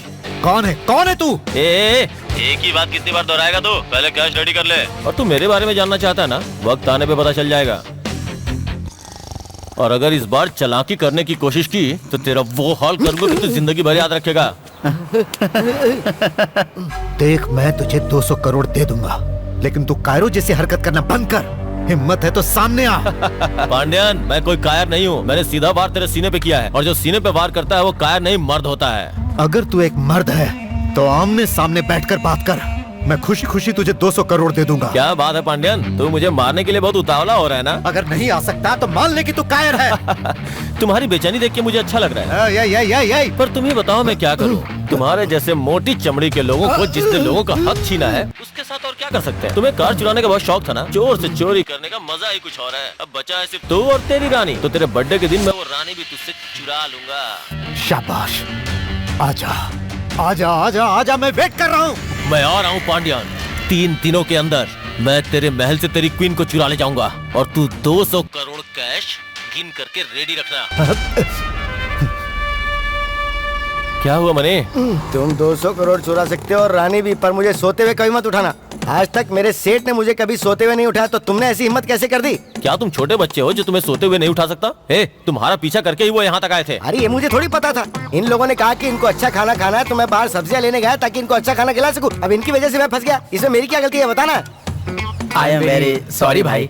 कौन है? कौन है तू? एक ही बात कितनी बार दोहराएगा तू? पहले कैश रेडी कर ले। और तू मेरे बारे में जानना चाहता है ना? वक्त आने पे पता चल जाएगा। और अगर इस बार चालाकी करने की कोशिश की तो तेरा वो हाल करूंगा कि तू जिंदगी भर याद रखेगा। देख, मैं तुझे 200 करोड़ दे दूंगा, लेकिन तू कायरो जैसी हरकत करना बंद कर, हिम्मत है तो सामने आ। पांड्यन, मैं कोई कायर नहीं हूँ। मैंने सीधा वार तेरे सीने पे किया है, और जो सीने पे वार करता है वो कायर नहीं मर्द होता है। अगर तू एक मर्द है तो आमने सामने बैठकर बात कर। मैं खुशी खुशी तुझे 200 करोड़ दे दूंगा। क्या बात है पांड्यन, तू मुझे मारने के लिए बहुत उतावला हो रहा है ना? अगर नहीं आ सकता तो मान ले कि तू कायर है। तुम्हारी बेचैनी देख के मुझे अच्छा लग रहा है। पर तुम ही बताओ मैं क्या करूं? तुम्हारे जैसे मोटी चमड़ी के लोगों को जिसने लोगों का हक छीना है, उसके साथ और क्या कर सकते हैं? तुम्हें कार चुराने का बहुत शौक था ना? चोर से चोरी करने का मजा ही कुछ और है। अब बचा है सिर्फ तू और तेरी रानी। तो तेरे बर्थडे के दिन मैं वो रानी भी तुझसे चुरा लूंगा। शाबाश, आजा आजा आजा आजा, मैं वेट कर रहा हूँ। मैं आ रहा हूँ पांड्यन। 3 दिनों के अंदर मैं तेरे महल से तेरी क्वीन को चुरा ले जाऊंगा, और तू 200 करोड़ कैश गिन करके रेडी रखना। क्या हुआ मने? तुम 200 करोड़ चुरा सकते हो और रानी भी, पर मुझे सोते हुए कभी मत उठाना। आज तक मेरे सेठ ने मुझे कभी सोते हुए नहीं उठाया, तो तुमने ऐसी हिम्मत कैसे कर दी? क्या तुम छोटे बच्चे हो जो तुम्हें सोते हुए नहीं उठा सकता? तुम्हारा पीछा करके ही वो यहाँ तक आए थे। अरे ये मुझे थोड़ी पता था। इन लोगों ने कहा कि इनको अच्छा खाना खाना है, तो मैं बाहर सब्जियां लेने गया ताकि इनको अच्छा खाना खिला सकूं। अब इनकी वजह से मैं फंस गया। इसमें मेरी क्या गलती है बताना। आई एम वेरी सॉरी भाई।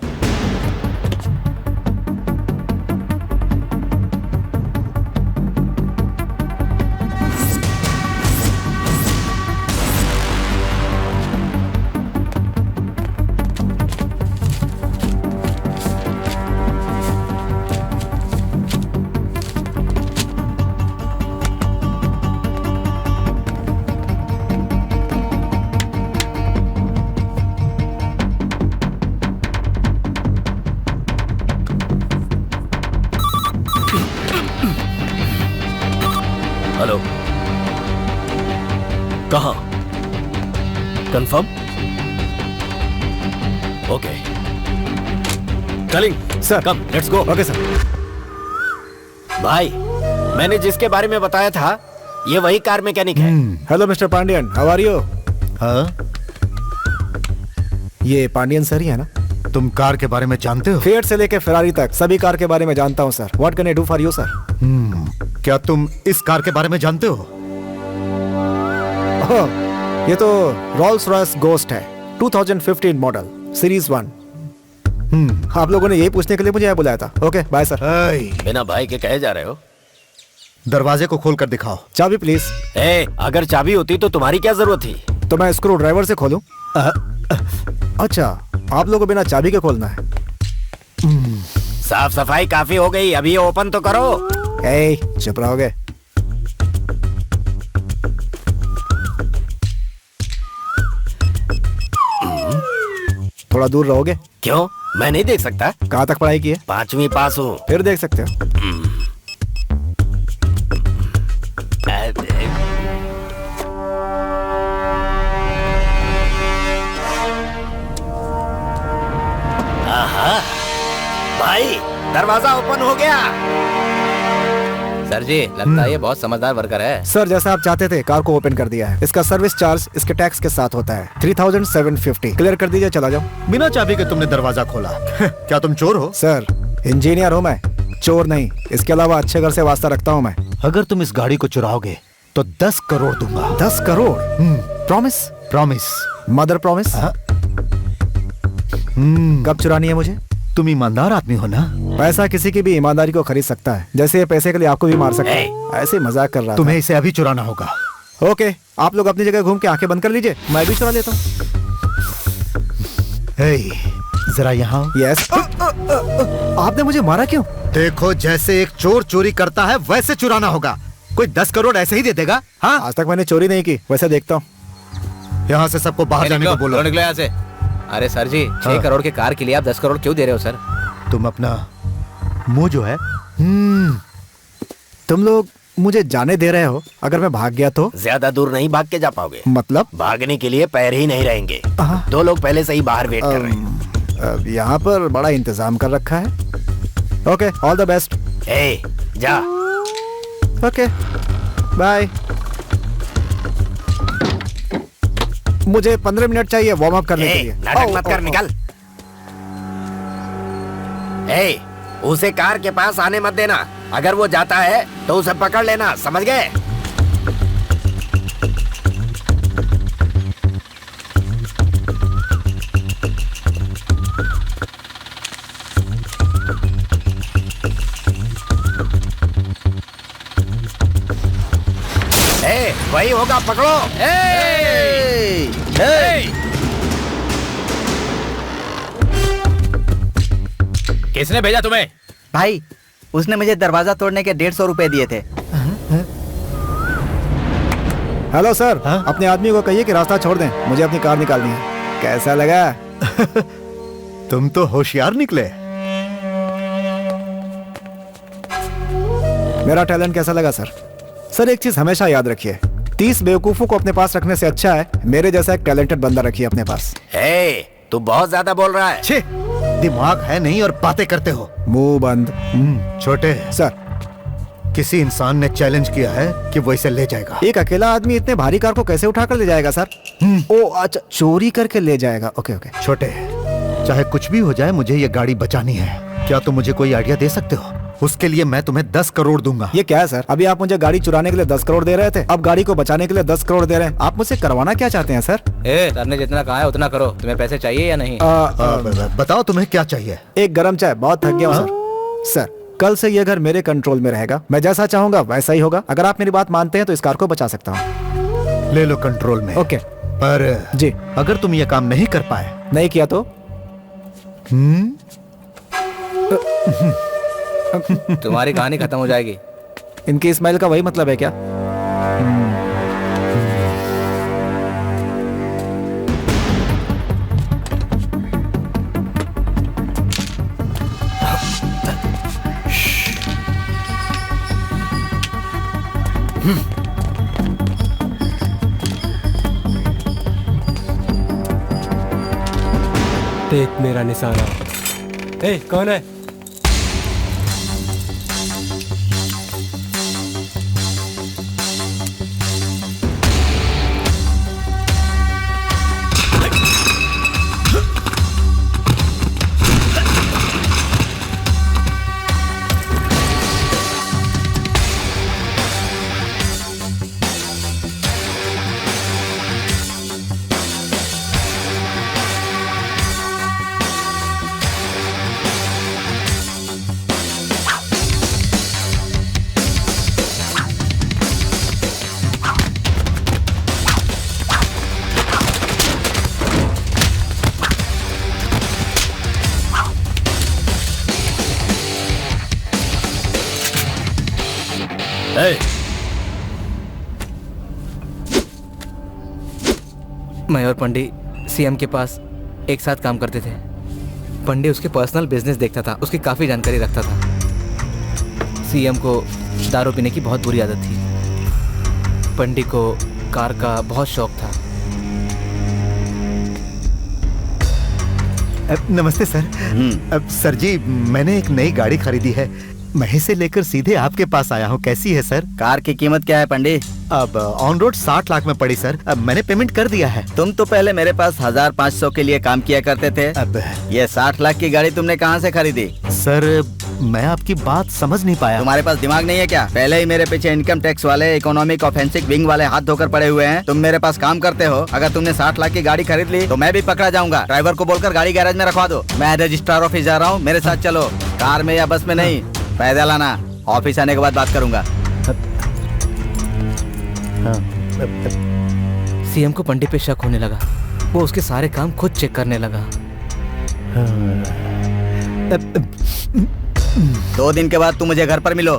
हेलो, कहाँ? Confirm? Okay, calling sir, come let's go. Okay sir. भाई, मैंने जिसके बारे में बताया था ये वही कार मैकेनिक है। Hello mister Pandian, how are you? हाँ, ये पांडियन सर ही है ना? तुम कार के बारे में जानते हो? फिएट से लेके फेरारी तक सभी कार के बारे में जानता हूँ sir. What can I do for you sir? क्या तुम इस कार के बारे में जानते हो? ये तो रोल्स रॉयस गोस्ट है, 2015 मॉडल, सीरीज 1। आप लोगों ने यही पूछने के लिए मुझे यहाँ बुलाया था। Okay bye sir. बिना भाई के कहे जा रहे हो? दरवाजे को खोल कर दिखाओ। चाबी प्लीज। अगर चाबी होती तो तुम्हारी क्या जरूरत थी? तो मैं स्क्रू ड्राइवर से खोलूं? अच्छा, आप लोगों को बिना चाबी के खोलना है? साफ सफाई काफी हो गई, अभी ओपन तो करो। चुप रहोगे? थोड़ा दूर रहोगे? क्यों, मैं नहीं देख सकता? कहाँ तक पढ़ाई की है? 5वीं पास हूँ। फिर देख सकते हो। भाई, दरवाजा ओपन हो गया। सर जी, लगता है ये बहुत समझदार वर्कर है। सर, जैसा आप चाहते थे कार को ओपन कर दिया है। इसका सर्विस चार्ज इसके टैक्स के साथ होता है 3750। क्लियर कर दीजिए, चला जाओ। बिना चाबी के तुमने दरवाजा खोला। क्या तुम चोर हो? सर, इंजीनियर हूँ मैं, चोर नहीं। इसके अलावा अच्छे घर से वास्ता रखता हूँ मैं। अगर तुम इस गाड़ी को चुराओगे तो 10 करोड़ दूंगा। 10 crore? Promise? Promise. Mother promise? कब चुरानी है मुझे? तुम ईमानदार आदमी हो ना? पैसा किसी की भी ईमानदारी को खरीद सकता है, जैसे ये पैसे के लिए आपको भी मार सकता है। ऐसे मजाक कर रहा था। तुम्हें इसे अभी चुराना होगा। ओके, आप लोग अपनी जगह घूम के आंखें बंद कर लीजिए, मैं भी चुरा लेता हूँ। जरा यहाँ। यस। आपने मुझे मारा क्यों? देखो, जैसे एक चोर चोरी करता है वैसे चुराना होगा। कोई 10 करोड़ ऐसे ही दे देगा? हाँ, आज तक मैंने चोरी नहीं की, वैसे देखता हूँ। यहाँ से सबको बाहर जाने को बोलो। निकलो यहाँ से। अरे सर जी, 6 करोड़ के कार के लिए आप 10 करोड़ क्यों दे रहे हो सर? तुम अपना मुंह जो है। तुम लोग मुझे जाने दे रहे हो? अगर मैं भाग गया तो? ज्यादा दूर नहीं भाग के जा पाओगे। मतलब? भागने के लिए पैर ही नहीं रहेंगे। 2 लोग पहले से ही बाहर वेट कर रहे हैं। यहाँ पर बड़ा इंतजाम कर रखा है। Okay, all the best. जा। Okay, bye. मुझे 15 मिनट चाहिए वार्म अप करने के लिए। नाटक मत कर, निकल। उसे कार के पास आने मत देना। अगर वो जाता है तो उसे पकड़ लेना, समझ गए? वही होगा, पकड़ो। किसने भेजा तुम्हें? भाई, उसने मुझे दरवाजा तोड़ने के 150 रुपए दिए थे। हेलो सर, अपने आदमी को कहिए कि रास्ता छोड़ दें, मुझे अपनी कार निकालनी है। कैसा लगा? तुम तो होशियार निकले। मेरा टैलेंट कैसा लगा सर? सर एक चीज हमेशा याद रखिए, 30 बेवकूफों को अपने पास रखने से अच्छा है मेरे जैसा एक टैलेंटेड बंदा रखिए अपने पास। तू बहुत ज्यादा बोल रहा है। छे, दिमाग है नहीं और बातें करते हो। मुंह बंद। छोटे सर, किसी इंसान ने चैलेंज किया है कि वो इसे ले जाएगा। एक अकेला आदमी इतने भारी कार को कैसे उठाकर ले जाएगा सर? ओ अच्छा, चोरी करके ले जाएगा। Okay okay. छोटे, चाहे कुछ भी हो जाए, मुझे ये गाड़ी बचानी है। क्या तुम मुझे कोई आइडिया दे सकते हो? उसके लिए मैं तुम्हें 10 करोड़ दूंगा। ये क्या है सर? अभी आप मुझे गाड़ी चुराने के लिए 10 करोड़ दे रहे थे, अब गाड़ी को बचाने के लिए 10 करोड़ दे रहे हैं। आप मुझसे करवाना क्या चाहते हैं सर? सर ने जितना कहा है उतना करो। तुम्हें पैसे चाहिए या नहीं? बताओ तुम्हें क्या चाहिए? एक गरम चाय, बहुत थक गया हूं सर। सर, कल से ये घर मेरे कंट्रोल में रहेगा, मैं जैसा चाहूंगा वैसा ही होगा। अगर आप मेरी बात मानते हैं तो इस कार को बचा सकता हूँ। ले लो कंट्रोल में। ओके। पर जी, अगर तुम ये काम नहीं कर पाए, नहीं किया तो तुम्हारी कहानी खत्म हो जाएगी। इनकी इस्माइल का वही मतलब है क्या? देख मेरा निशाना। कौन है? मैं और पंडी सीएम के पास एक साथ काम करते थे। पंडी उसके पर्सनल बिजनेस देखता था, उसकी काफ़ी जानकारी रखता था। सीएम को दारू पीने की बहुत बुरी आदत थी। पंडी को कार का बहुत शौक था। नमस्ते सर। सर जी, मैंने एक नई गाड़ी खरीदी है, मैं इसे लेकर सीधे आपके पास आया हूँ। कैसी है सर? कार की कीमत क्या है पंडी? अब ऑन रोड 60 लाख में पड़ी सर। अब मैंने पेमेंट कर दिया है। तुम तो पहले मेरे पास 1500 के लिए काम किया करते थे। अब ये 60 लाख की गाड़ी तुमने कहाँ से खरीदी? सर, मैं आपकी बात समझ नहीं पाया। तुम्हारे पास दिमाग नहीं है क्या? पहले ही मेरे पीछे इनकम टैक्स वाले, इकोनॉमिक ऑफेंसिव विंग वाले हाथ धोकर पड़े हुए हैं। तुम मेरे पास काम करते हो। अगर तुमने 60 लाख की गाड़ी खरीद ली तो मैं भी पकड़ा जाऊंगा। ड्राइवर को बोलकर गाड़ी गैरेज में रखवा दो। मैं रजिस्ट्रार ऑफिस जा रहा हूँ, मेरे साथ चलो। कार में या बस में नहीं, पैदल आना। ऑफिस आने के बाद बात करूंगा। सीएम को पंडित पे शक होने लगा। वो उसके सारे काम खुद चेक करने लगा। 2 दिन के बाद तुम मुझे घर पर मिलो।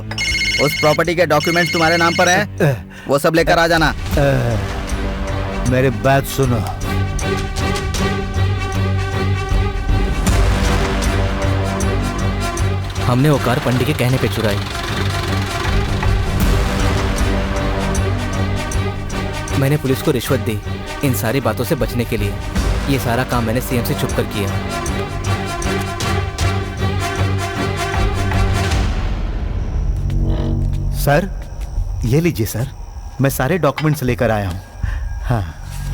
उस प्रॉपर्टी के डॉक्यूमेंट्स तुम्हारे नाम पर हैं, वो सब लेकर आ जाना। मेरी बात सुनो। हमने वो कार पंडित के कहने पे चुराई। मैंने पुलिस को रिश्वत दी इन सारी बातों से बचने के लिए। ये सारा काम मैंने सीएम से छुप कर किया। सर, ये लीजिए सर, मैं सारे डॉक्यूमेंट्स लेकर आया हूँ। हाँ।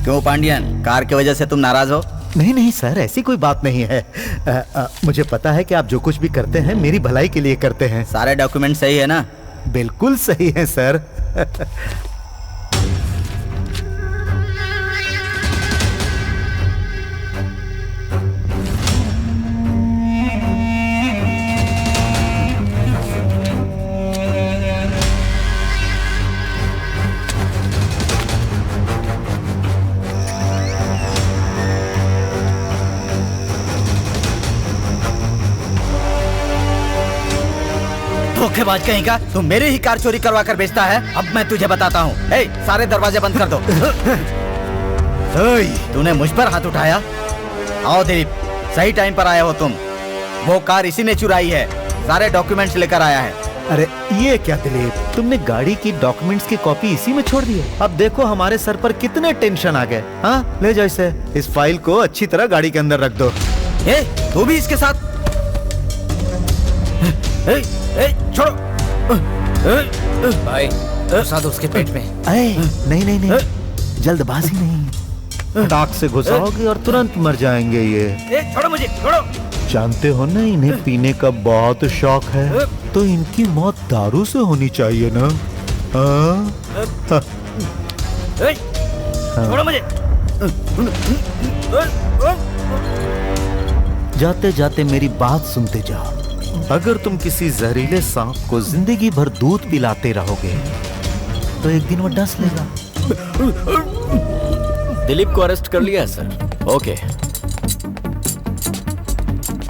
क्यों पांडियन, कार की वजह से तुम नाराज हो? नहीं नहीं सर, ऐसी कोई बात नहीं है। मुझे पता है कि आप जो कुछ भी करते हैं मेरी भलाई के लिए करते हैं। सारे डॉक्यूमेंट सही है ना? बिल्कुल सही है सर। धोखेबाज कहीं का, तू मेरी ही कार चोरी करवा कर बेचता है। अब मैं तुझे बताता हूँ। ए, सारे दरवाजे बंद कर दो। तूने मुझ पर हाथ उठाया? आओ दिलीप, सही टाइम पर आए हो तुम। वो कार इसी ने चुराई है, सारे डॉक्यूमेंट्स लेकर आया है। अरे ये क्या दिलीप, तुमने गाड़ी की डॉक्यूमेंट्स की कॉपी इसी में छोड़ दी है। अब देखो हमारे सर पर कितने टेंशन आ गए। हाँ ले जाओ इसे, इस फाइल को अच्छी तरह गाड़ी के अंदर रख दो। ए, तू भी इसके साथ? छोड़ो भाई, घुसा दो उसके पेट में। नहीं नहीं नहीं, जल्दबाजी नहीं, फटाक से घुसाओगे और तुरंत मर जाएंगे ये। छोड़ो मुझे, छोड़ो। जानते हो ना इन्हें पीने का बहुत शौक है, तो इनकी मौत दारू से होनी चाहिए ना। छोड़ो मुझे। जाते जाते मेरी बात सुनते जाओ। अगर तुम किसी जहरीले सांप को जिंदगी भर दूध पिलाते रहोगे तो एक दिन वो डस लेगा। दिलीप को अरेस्ट कर लिया है sir. Okay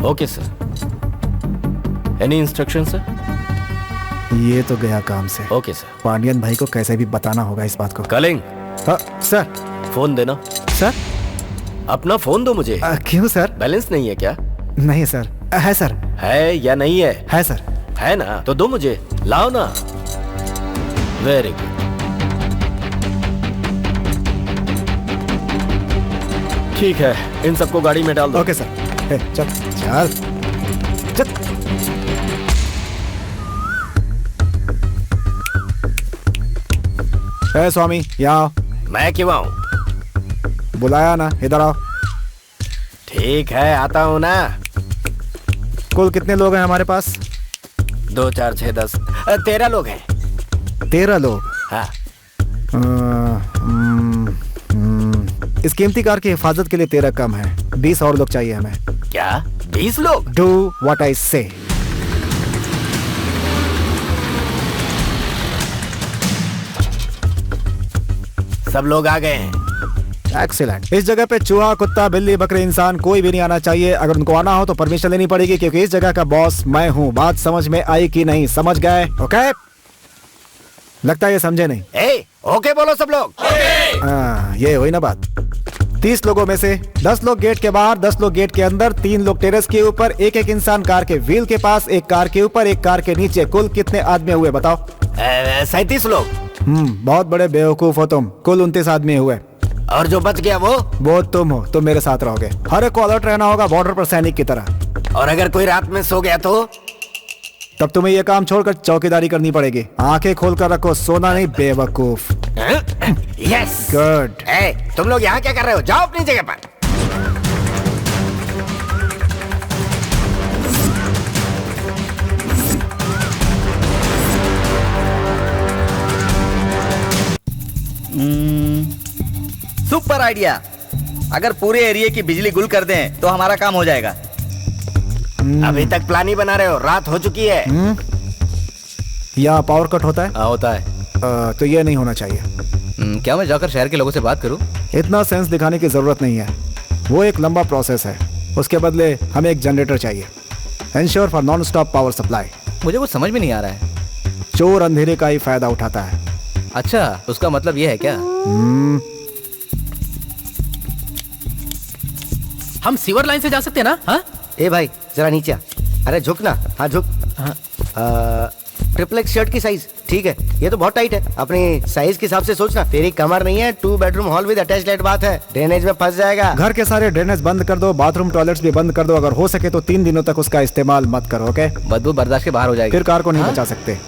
okay sir. Any instruction sir? ये तो गया काम से। Okay sir. पांडियन भाई को कैसे भी बताना होगा इस बात को। कलिंग। हाँ सर। फोन देना। सर अपना फोन दो मुझे। क्यों सर? बैलेंस नहीं है क्या? नहीं सर। है सर। है या नहीं है? है सर। है ना, तो दो मुझे। लाओ ना। Very good. ठीक है, इन सबको गाड़ी में डाल दो। Okay sir. चल चल चल। स्वामी यहाँ। मैं क्यों आऊं? बुलाया ना, इधर आओ। ठीक है, आता हूं ना। कुल कितने लोग हैं हमारे पास? 2 4 6 10 13 लोग हैं। 13 लोग? हाँ। इस कीमती कार की हिफाजत के लिए 13 कम है। 20 और लोग चाहिए हमें। क्या 20 लोग? डू व्हाट आई से। सब लोग आ गए हैं। एक्सीलेंट। इस जगह पे चूहा, कुत्ता, बिल्ली, बकरी, इंसान कोई भी नहीं आना चाहिए। अगर उनको आना हो तो परमिशन लेनी पड़ेगी, क्योंकि इस जगह का बॉस मैं हूँ। बात समझ में आई कि नहीं? समझ गए? ओके? लगता है ये समझे नहीं। ओके बोलो सब लोग। ये हुई ना बात। 30 लोगों में से 10 लोग गेट के बाहर, 10 लोग गेट के अंदर, 3 लोग टेरेस के ऊपर, एक इंसान कार के व्हील के पास, एक कार के ऊपर, एक कार के नीचे। कुल कितने आदमी हुए बताओ? 37 लोग। बहुत बड़े बेवकूफ हो तुम। कुल 29 आदमी हुए। और जो बच गया वो तुम हो। तुम मेरे साथ रहोगे। हर एक को अलर्ट रहना होगा, बॉर्डर पर सैनिक की तरह। और अगर कोई रात में सो गया तो? तब तुम्हें ये काम छोड़कर चौकीदारी करनी पड़ेगी। आंखें खोलकर रखो, सोना नहीं बेवकूफ। Yes good. तुम लोग यहाँ क्या कर रहे हो? जाओ अपनी जगह पर। Super idea. अगर पूरे एरिया की बिजली गुल कर दें तो हमारा काम हो जाएगा। अभी तक प्लान ही बना रहे हो, रात हो चुकी है। यहाँ पावर कट होता है? होता है। तो ये नहीं होना चाहिए। क्या मैं जाकर शहर के लोगों से बात करूं? इतना सेंस दिखाने की जरूरत नहीं है। वो एक लंबा प्रोसेस है। उसके बदले हमें एक जनरेटर चाहिए। Ensure for non stop power supply. मुझे कुछ समझ में नहीं आ रहा है। चोर अंधेरे का ही फायदा उठाता है। अच्छा, उसका मतलब ये है क्या? हम सीवर लाइन से जा सकते हैं ना? हाँ? ए भाई जरा नीचे आ। अरे झुक ना। हाँ झुक। ट्रिपल एक्स शर्ट की साइज ठीक है? ये तो बहुत टाइट है। अपनी साइज के हिसाब से सोचना। तेरी कमर नहीं है। 2 bedroom hall with attached light bath है। ड्रेनेज में फंस जाएगा। घर के सारे ड्रेनेज बंद कर दो, बाथरूम टॉयलेट्स भी बंद कर दो। अगर हो सके तो 3 दिनों तक उसका इस्तेमाल मत करो। ओके? बदबू बर्दाश्त के बाहर हो जाएगी। फिर कार को नहीं बचा सकते।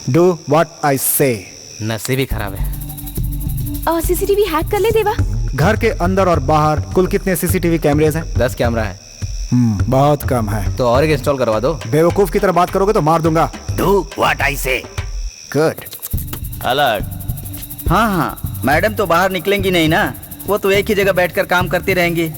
डू व्हाट आई से। नसीब ही खराब है। सीसीटीवी हैक कर ले देवा। घर के अंदर और बाहर कुल कितने सीसीटीवी कैमरेज हैं? 10 कैमरा है। बहुत कम है। तो और एक इंस्टॉल करवा दो। बेवकूफ की तरह बात करोगे तो मार दूंगा। डू व्हाट आई से। गुड। अलग। हाँ, मैडम तो बाहर निकलेंगी नहीं ना। वो तो एक ही जगह बैठकर काम करती रहेंगी।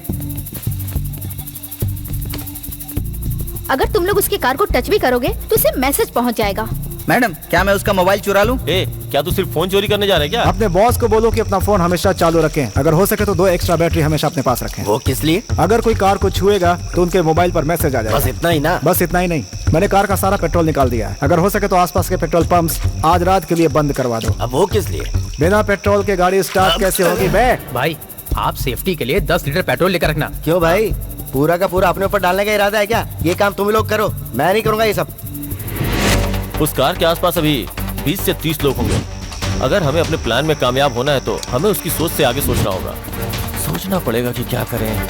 अगर तुम लोग उसकी कार को टच भी करोगे तो उसे मैसेज पहुंच जाएगा। मैडम क्या मैं उसका मोबाइल चुरा लूं? क्या तू सिर्फ फोन चोरी करने जा रहा है क्या? अपने बॉस को बोलो कि अपना फोन हमेशा चालू रखें। अगर हो सके तो 2 एक्स्ट्रा बैटरी हमेशा अपने पास रखें। वो किस लिए? अगर कोई कार को छुएगा तो उनके मोबाइल पर मैसेज आ जाएगा। बस इतना ही ना? बस इतना ही नहीं, मैंने कार का सारा पेट्रोल निकाल दिया है। अगर हो सके तो आसपास के पेट्रोल पंप्स आज रात के लिए बंद करवा दो। अब वो किस लिए? बिना पेट्रोल के गाड़ी स्टार्ट कैसे होगी बे? भाई आप सेफ्टी के लिए 10 लीटर पेट्रोल लेकर रखना। क्यों भाई, पूरा का पूरा अपने ऊपर डालने का इरादा है क्या? ये काम तुम लोग करो, मैं नहीं करूंगा ये सब। उस कार के आसपास अभी 20 से 30 लोग होंगे। अगर हमें अपने प्लान में कामयाब होना है तो हमें उसकी सोच से आगे सोचना होगा। सोचना पड़ेगा कि क्या करें।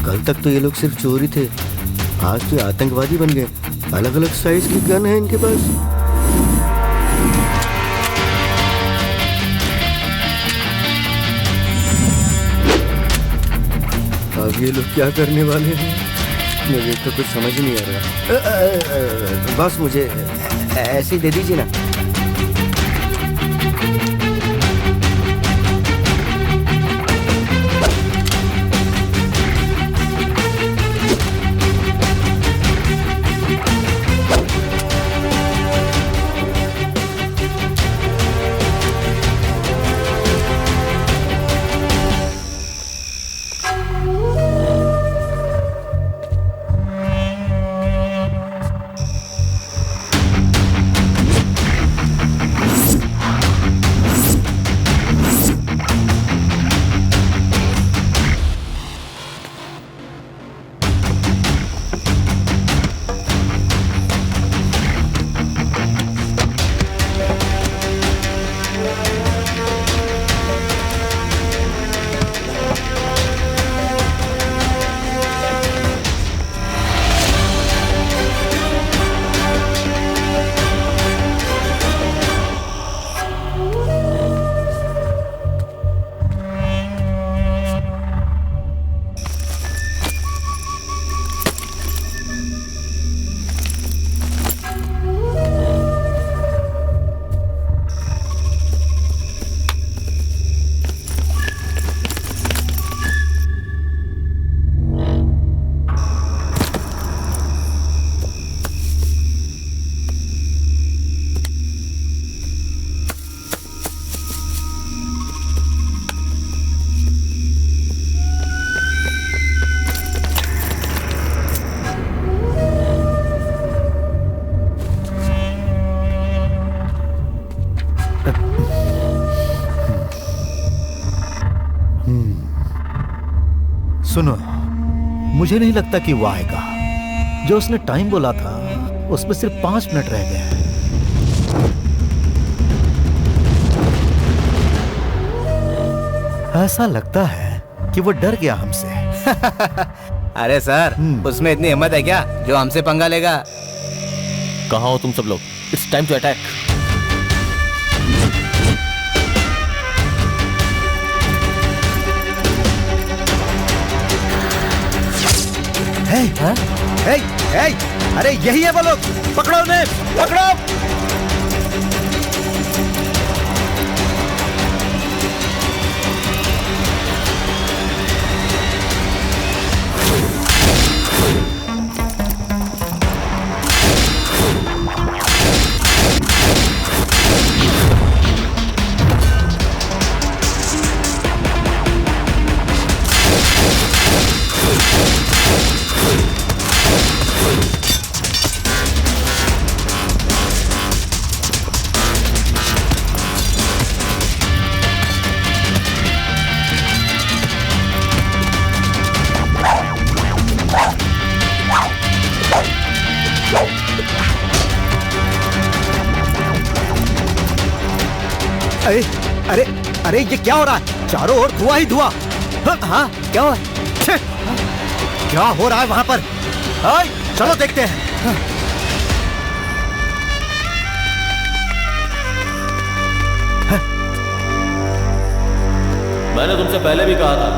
कल तक तो ये लोग सिर्फ चोरी थे, आज तो ये आतंकवादी बन गए। अलग अलग साइज की गन है इनके पास। अब ये लोग क्या करने वाले हैं, मुझे तो कुछ समझ नहीं आ रहा। बस मुझे ऐसे ही दे दीजिए ना। सुनो, मुझे नहीं लगता कि वो आएगा। जो उसने टाइम बोला था उसमें सिर्फ 5 मिनट रह गए हैं। ऐसा लगता है कि वो डर गया हमसे। अरे सर, उसमें इतनी हिम्मत है क्या जो हमसे पंगा लेगा? कहाँ हो तुम सब लोग? It's time to attack. अरे यही है वो लोग, पकड़ो उन्हें, पकड़ो। अरे अरे ये क्या हो रहा है? चारों ओर धुआं ही धुआं। हाँ, क्या हुआ? क्या हो रहा है वहां पर? चलो देखते हैं। मैंने तुमसे पहले भी कहा था,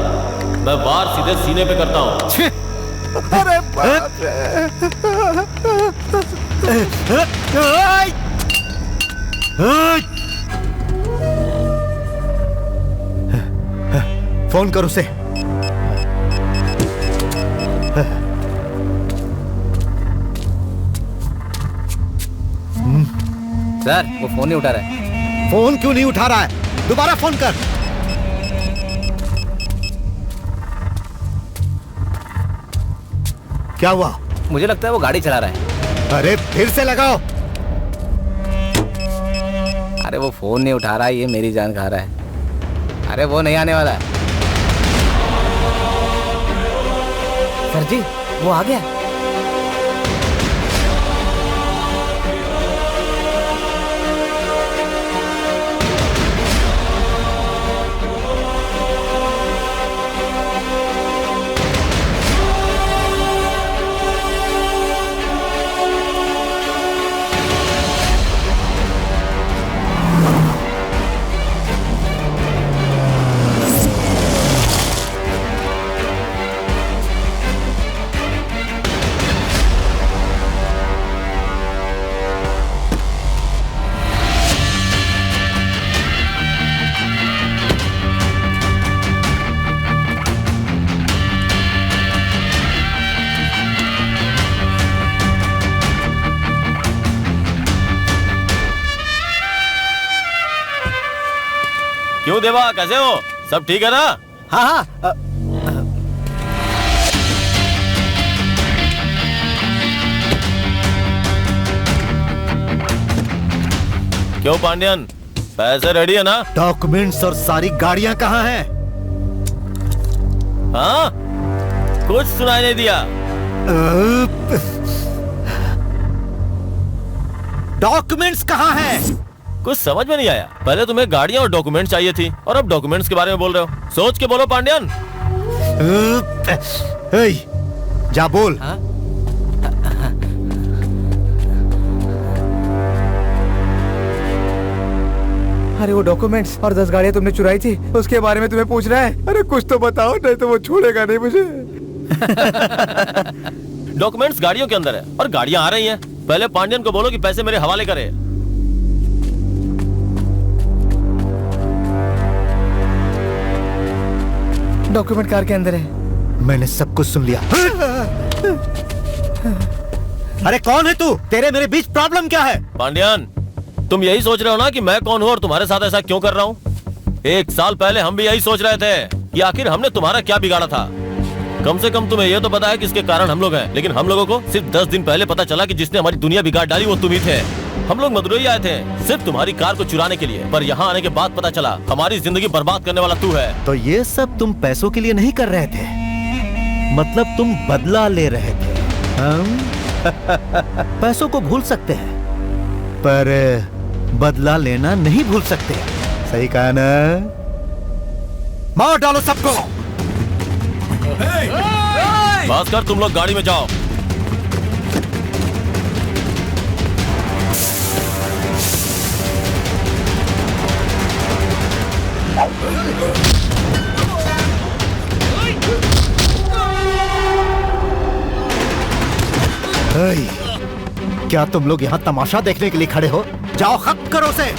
मैं वार सीधे सीने पे करता हूँ। अरे बाप रे। फोन कर उसे। सर वो फोन नहीं उठा रहा है। फोन क्यों नहीं उठा रहा है? दोबारा फोन कर। क्या हुआ? मुझे लगता है वो गाड़ी चला रहा है। अरे फिर से लगाओ। अरे वो फोन नहीं उठा रहा है, ये मेरी जान खा रहा है। अरे वो नहीं आने वाला है। सर जी वो आ गया। क्यों देवा, कैसे हो? सब ठीक है ना? हाँ हाँ। क्यों पांड्यन, पैसे रेडी है ना? डॉक्यूमेंट्स और सारी गाड़ियां कहाँ हैं? हाँ, कुछ सुनाई नहीं दिया। डॉक्यूमेंट्स कहाँ हैं? कुछ समझ में नहीं आया। पहले तुम्हें गाड़ियां और डॉक्यूमेंट चाहिए थी और अब डॉक्यूमेंट्स के बारे में बोल रहे हो। सोच के बोलो पांड्यन। जा बोल। अरे वो डॉक्यूमेंट्स और 10 गाड़ियां तुमने चुराई थी, उसके बारे में तुम्हें पूछ रहा है। अरे कुछ तो बताओ, नहीं तो वो छोड़ेगा नहीं मुझे। डॉक्यूमेंट्स गाड़ियों के अंदर है और गाड़ियां आ रही हैं। पहले पांड्यन को बोलो कि पैसे मेरे हवाले करे। डॉक्यूमेंट कार के अंदर है। मैंने सब कुछ सुन लिया। अरे कौन है तू? तेरे मेरे बीच प्रॉब्लम क्या है? पांड्यन, तुम यही सोच रहे हो ना कि मैं कौन हूँ और तुम्हारे साथ ऐसा क्यों कर रहा हूँ? 1 साल पहले हम भी यही सोच रहे थे कि आखिर हमने तुम्हारा क्या बिगाड़ा था। कम से कम तुम्हें यह तो पता है कि इसके कारण हम लोग हैं, लेकिन हम लोगों को सिर्फ 10 दिन पहले पता चला कि जिसने हमारी दुनिया बिगाड़ डाली वो तुम ही थे। हम लोग मदुरई आए थे सिर्फ तुम्हारी कार को चुराने के लिए, पर यहाँ आने के बाद पता चला हमारी जिंदगी बर्बाद करने वाला तू है। तो ये सब तुम पैसों के लिए नहीं कर रहे थे, मतलब तुम बदला ले रहे थे। हम पैसों को भूल सकते हैं पर बदला लेना नहीं भूल सकते। सही कहा ना? मार डालो सबको। भास्कर, तुम लोग गाड़ी में जाओ। क्या तुम लोग यहाँ तमाशा देखने के लिए खड़े हो? जाओ खत्म करो उसे।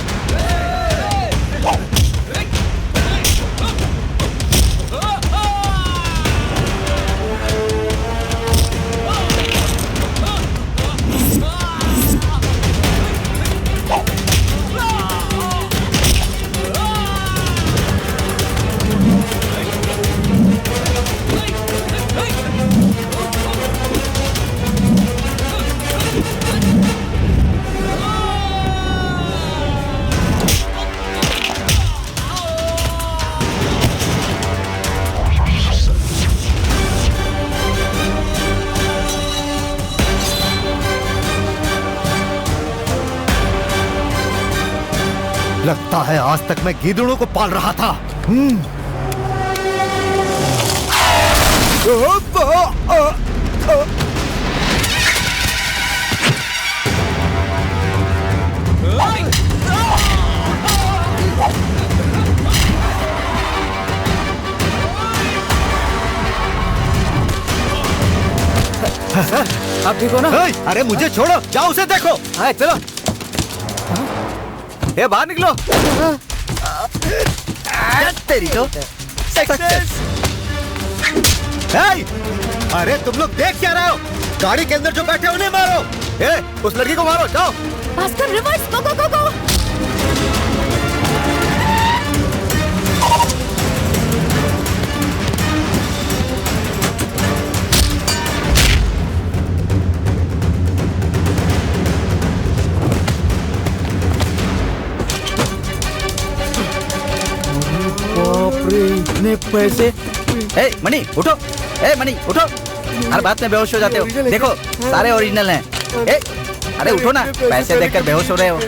लगता है आज तक मैं गीदड़ों को पाल रहा था। आप ठीक हो ना? अरे मुझे छोड़ो, जाओ उसे देखो। हाँ चलो, ये बाहर निकलो। तेरी तो सक्सेस। अरे तुम लोग देख क्या रहे हो? गाड़ी के अंदर जो बैठे उन्हें मारो। उस लड़की को मारो, जाओ। भास्कर रिवर्स, गो गो गो गो। बाप रे, इतने पैसे। ए मनी उठो, ए मनी उठो, हर बात में बेहोश हो जाते हो। देखो सारे ओरिजिनल हैं। ए अरे उठो ना, पैसे देखकर बेहोश हो रहे हो।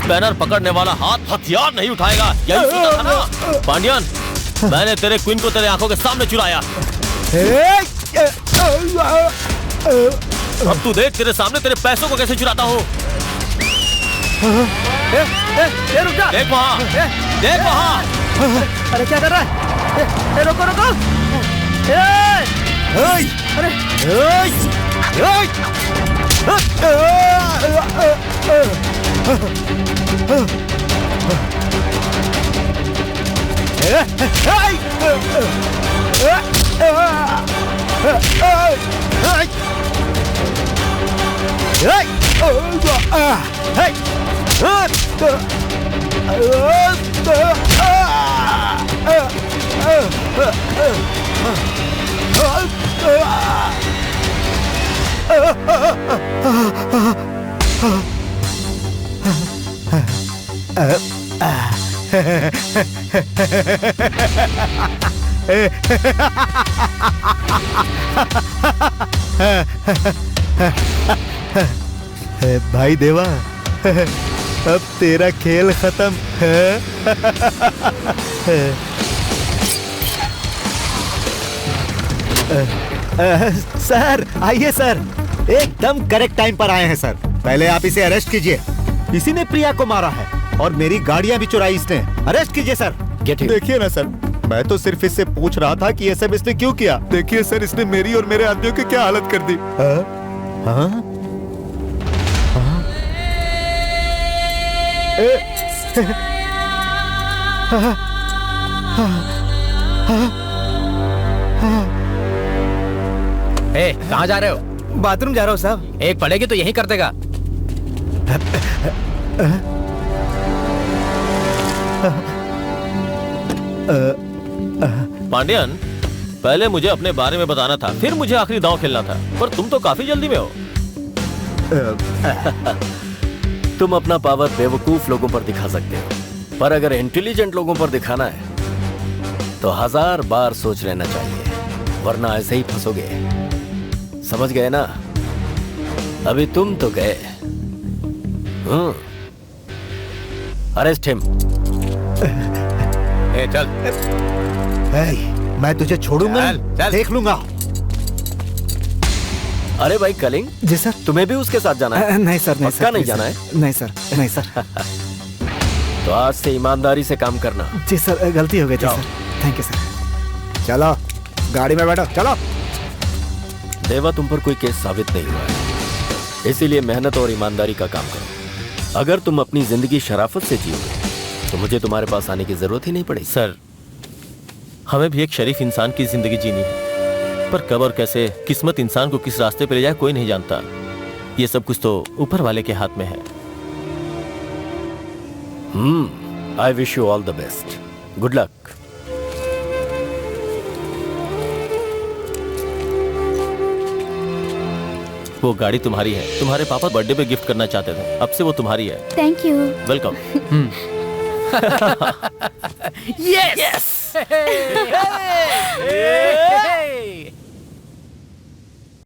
बैनर पकड़ने वाला हाथ हथियार नहीं उठाएगा, यही सोचा था ना पांडियन। मैंने तेरे क्वीन को तेरे आंखों के सामने चुराया। अब तू देख तेरे सामने तेरे पैसों को कैसे चुराता हूँ। रुक जा, देख वहाँ, देख वहाँ। अरे क्या कर रहा है? रुको रुको। भाई देवा, अब तेरा खेल खत्म है। सर आइए सर, एकदम करेक्ट टाइम पर आए हैं सर। पहले आप इसे अरेस्ट कीजिए। इसी ने प्रिया को मारा है और मेरी गाड़ियां भी चुराई इसने। अरेस्ट कीजिए सर। देखिए ना सर, मैं तो सिर्फ इससे पूछ रहा था कि ये सब इसने क्यों किया। देखिए सर, इसने मेरी और मेरे आदमियों की क्या हालत कर दी। कहाँ जा रहे हो? बाथरूम जा रहा हूँ साहब। एक पड़ेगी तो यही कर देगा। पांडियन, पहले मुझे अपने बारे में बताना था, फिर मुझे आखिरी दांव खेलना था, पर तुम तो काफी जल्दी में हो। तुम अपना पावर बेवकूफ लोगों पर दिखा सकते हो, पर अगर इंटेलिजेंट लोगों पर दिखाना है तो 1000 बार सोच लेना चाहिए, वरना ऐसे ही फंसोगे। समझ गए ना? अभी तुम तो गए। Arrest him. चल। मैं तुझे छोड़ूंगा, देख लूंगा। अरे भाई कलिंग। जी सर। तुम्हें भी उसके साथ जाना है? नहीं सर, नहीं पक्का सर, नहीं जाना है? नहीं सर, नहीं सर। तो आज से ईमानदारी से काम करना। जी सर, गलती हो गई थी सर। Thank you sir. चलो गाड़ी में बैठो, चलो। देवा, तुम पर कोई केस साबित नहीं हुआ है, इसीलिए मेहनत और ईमानदारी का काम करो। अगर तुम अपनी जिंदगी शराफत से जियोगे तो मुझे तुम्हारे पास आने की जरूरत ही नहीं पड़ेगी। सर, हमें भी एक शरीफ इंसान की जिंदगी जीनी है, पर कब और कैसे किस्मत इंसान को किस रास्ते पर ले जाए कोई नहीं जानता। ये सब कुछ तो ऊपर वाले के हाथ में है। I wish you all the best. Good luck. वो गाड़ी तुम्हारी है, तुम्हारे पापा बर्थडे पे गिफ्ट करना चाहते थे, अब से वो तुम्हारी है। Thank you. वेलकम। यस।